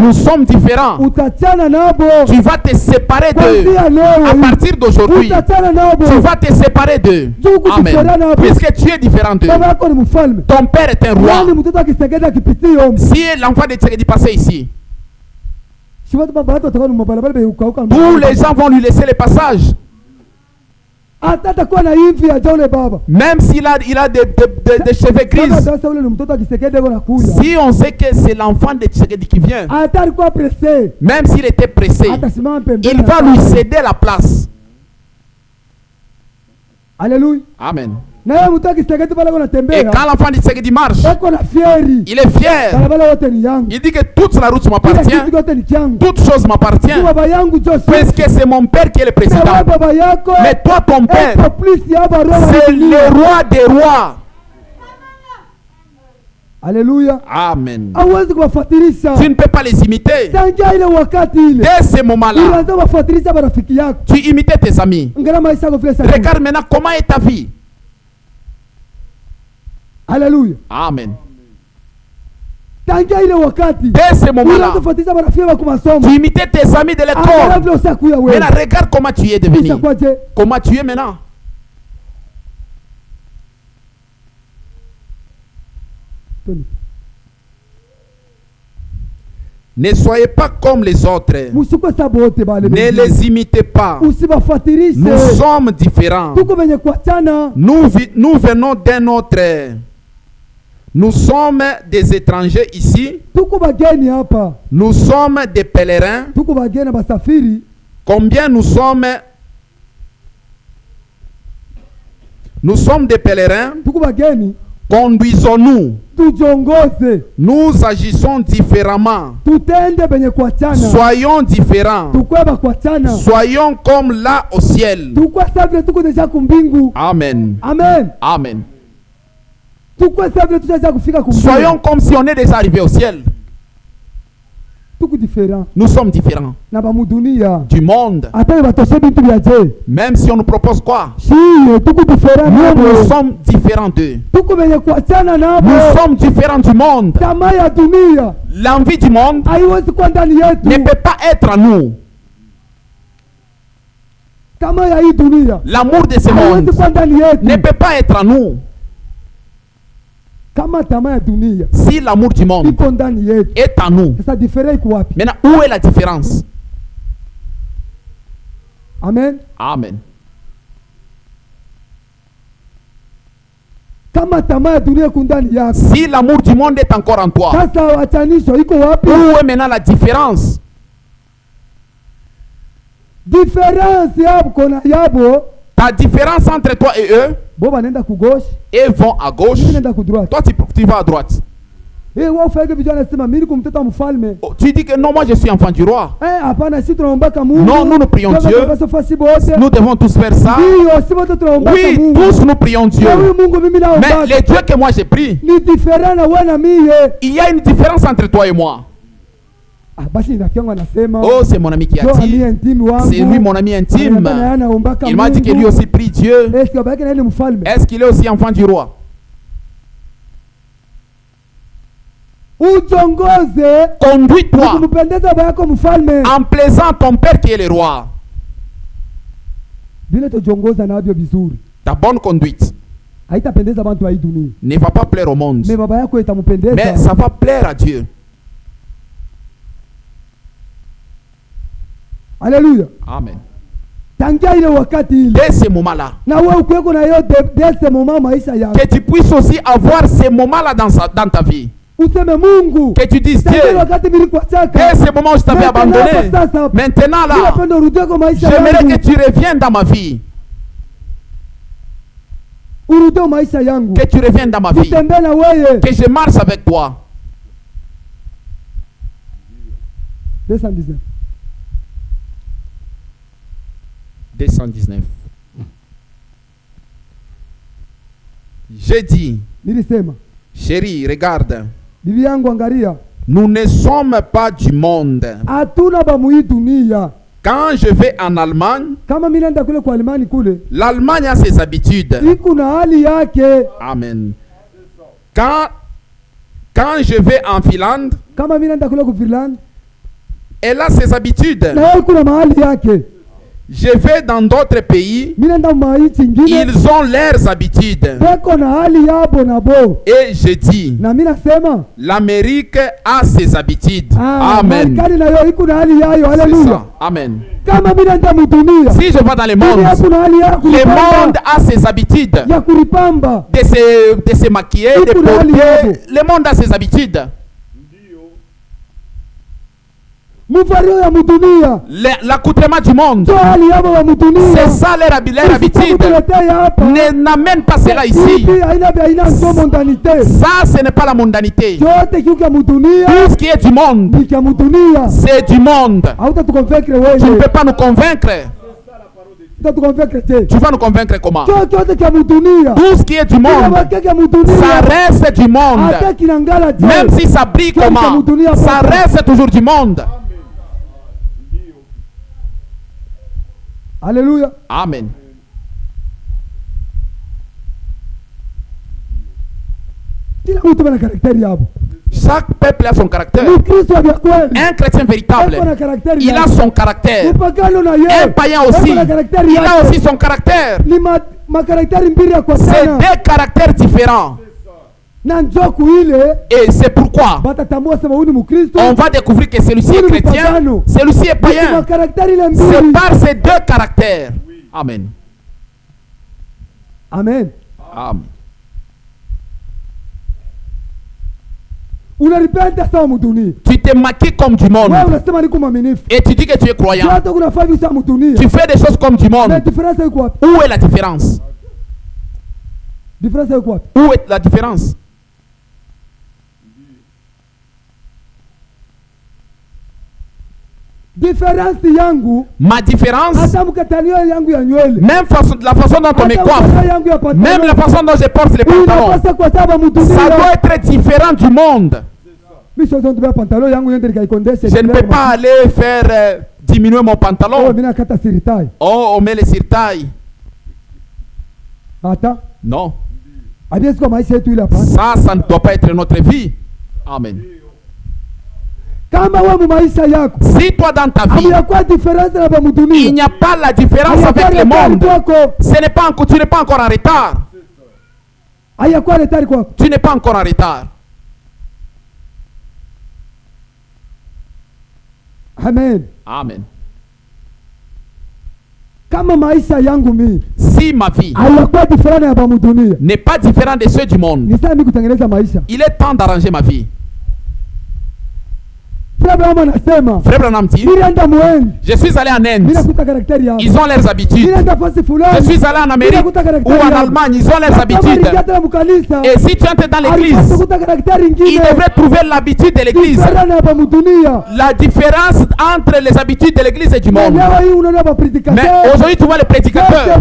[SPEAKER 2] nous sommes différents. Tu vas te séparer d'eux. À partir d'aujourd'hui, tu vas te séparer d'eux. Amen. Puisque tu es différent d'eux. Ton père est un roi. Si l'enfant de Tshisekedi passait ici, tous les gens vont lui laisser le passage. Même s'il a des cheveux gris. Si on sait que c'est l'enfant de Tshisekedi qui vient, même s'il était pressé, il va lui céder la place.
[SPEAKER 1] Alléluia.
[SPEAKER 2] Amen. Et quand l'enfant de Tshisekedi marche, il est fier. Il dit que toute la route m'appartient, toute chose m'appartient, puisque c'est mon père qui est le président. Mais toi, ton père, c'est le roi des rois.
[SPEAKER 1] Alléluia.
[SPEAKER 2] Amen. Tu ne peux pas les imiter. Dès ce moment-là, tu imitais tes amis. Regarde maintenant comment est ta vie.
[SPEAKER 1] Alléluia.
[SPEAKER 2] Amen. Dès ce moment-là, tu imitais tes amis de l'école. Maintenant, regarde comment tu es devenu. Comment tu es maintenant. Ne soyez pas comme les autres. Ne les imitez pas. Nous sommes différents. Nous venons d'un autre. Nous sommes des étrangers ici. Nous sommes des pèlerins. Combien nous sommes? Nous sommes des pèlerins. Conduisons-nous. Nous agissons différemment. Soyons différents. Soyons comme là au ciel. Amen.
[SPEAKER 1] Amen.
[SPEAKER 2] Amen. Soyons comme si on est déjà arrivé au ciel. Nous sommes différents du monde. Même si on nous propose quoi, nous sommes différents d'eux. Nous sommes différents du monde. L'envie du monde ne peut pas être en nous. L'amour de ce monde ne peut pas être en nous. Si l'amour du monde est en nous, maintenant où est la différence?
[SPEAKER 1] Amen.
[SPEAKER 2] Amen. Si l'amour du monde est encore en toi, où est maintenant la différence? Ta différence entre toi et eux, ils vont à gauche, toi tu vas à droite. Tu dis que non, moi je suis enfant du roi. Non, nous prions Dieu. Nous devons tous faire ça. Oui, tous nous prions Dieu. Mais les dieux que moi j'ai pris, il y a une différence entre toi et moi. Oh, c'est mon ami qui a dit. C'est lui mon ami intime. Il m'a dit que lui aussi prie Dieu. Est-ce qu'il est aussi enfant du roi? Conduis-toi en plaisant ton père qui est le roi. Ta bonne conduite ne va pas plaire au monde, mais ça va plaire à Dieu.
[SPEAKER 1] Alléluia.
[SPEAKER 2] Amen.
[SPEAKER 1] Dès
[SPEAKER 2] ce moment-là, que tu puisses aussi avoir ces moments-là dans ta vie. Que tu dises Dieu, dès ce moment où je t'avais abandonné, maintenant là, j'aimerais que tu reviennes dans ma vie. Que tu reviennes dans ma vie. Que je marche avec toi.
[SPEAKER 1] 219.
[SPEAKER 2] 219. J'ai dit, chérie, regarde, nous ne sommes pas du monde. Quand je vais en Allemagne, l'Allemagne a ses habitudes. Amen. Quand je vais en Finlande, elle a ses habitudes. Je vais dans d'autres pays, ils ont leurs habitudes. Et je dis, l'Amérique a ses habitudes. Amen. C'est ça. Amen. Si je vais dans le monde a ses habitudes de se maquiller, de porter. Le monde a ses habitudes. L'accoutrement du monde, c'est ça leur habitude. N'amène pas cela ici. Ça, ce n'est pas la mondanité. Tout ce qui est du monde, c'est du monde. Tu ne peux pas nous convaincre. Tu vas nous convaincre comment? Tout ce qui est du monde, ça reste du monde. Même si ça brille comment, ça reste toujours du monde.
[SPEAKER 1] Alléluia.
[SPEAKER 2] Amen. Chaque peuple a son caractère. Un chrétien véritable, il a son caractère. Un païen aussi, il a aussi son caractère. C'est deux caractères différents. Et c'est pourquoi on va découvrir que celui-ci est chrétien, celui-ci est païen. C'est par ces deux caractères. Amen.
[SPEAKER 1] Amen.
[SPEAKER 2] Amen. Tu t'es maquillé comme du monde et tu dis que tu es croyant. Tu fais des choses comme du monde. Où est la différence? Où est la différence? Ma différence, même la façon dont on me coiffe, même la façon dont je porte les pantalons, ça doit être différent du monde. Je ne peux pas aller faire diminuer mon pantalon. Oh, on met les sirtailles. Non. Ça ne doit pas être notre vie. Amen. Si toi dans ta vie, il n'y a pas la différence avec le monde, tu n'es pas encore en retard. Tu n'es pas encore en retard.
[SPEAKER 1] Amen.
[SPEAKER 2] Amen.
[SPEAKER 1] Si
[SPEAKER 2] ma vie n'est pas différente de ceux du monde, il est temps d'arranger ma vie. Frère Branham dit, je suis allé en Inde, ils ont leurs habitudes. Je suis allé en Amérique ou en Allemagne, ils ont leurs habitudes. Et si tu entres dans l'église, ils devraient trouver l'habitude de l'église. La différence entre les habitudes de l'église et du monde. Mais aujourd'hui, tu vois le prédicateur,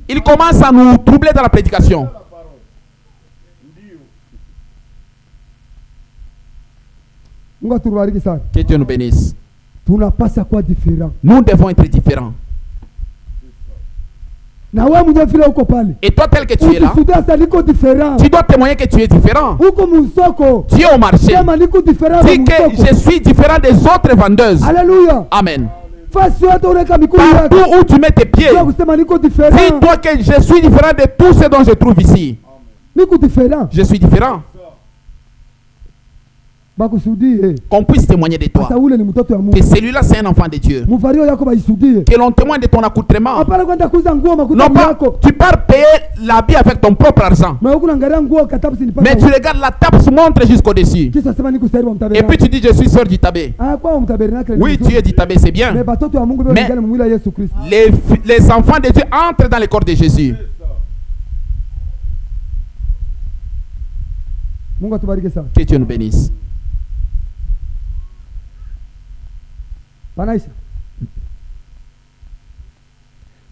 [SPEAKER 2] il commence à nous troubler dans la prédication. Que Dieu nous bénisse. Nous devons être différents. Et toi tel que tu es là, tu dois témoigner que tu es différent. Tu es au marché, dis que je suis différent des autres vendeuses.
[SPEAKER 1] Alléluia.
[SPEAKER 2] Amen. Partout où tu mets tes pieds, dis-toi que je suis différent de tout ce dont je trouve ici. Je suis différent. Qu'on puisse témoigner de toi. Que celui-là c'est un enfant de Dieu. Que l'on témoigne de ton accoutrement. Non pas, tu pars payer l'habit avec ton propre argent. Mais tu regardes la table se montre jusqu'au-dessus. Et puis tu dis je suis sœur du Tabé. Oui, tu es du Tabé, c'est bien. Mais les enfants de Dieu entrent dans le corps de Jésus. Que Dieu nous bénisse.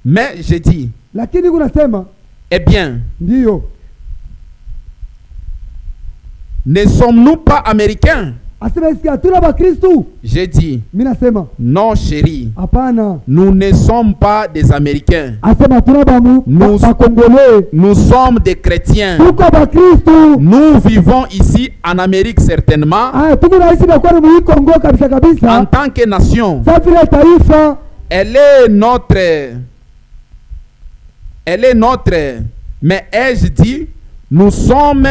[SPEAKER 2] Mais j'ai dit, eh bien, ne sommes-nous pas américains? J'ai dit, non chérie, nous ne sommes pas des Américains. Nous sommes des chrétiens. Nous vivons ici en Amérique certainement. En tant que nation, elle est notre, mais ai-je dit, nous sommes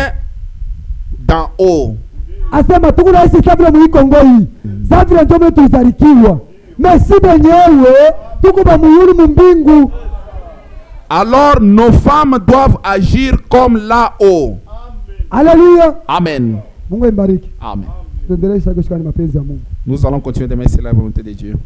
[SPEAKER 2] d'en haut. Alors nos femmes doivent agir comme là-haut.
[SPEAKER 1] Alléluia.
[SPEAKER 2] Amen. Amen. Nous allons continuer demain, c'est la volonté de Dieu.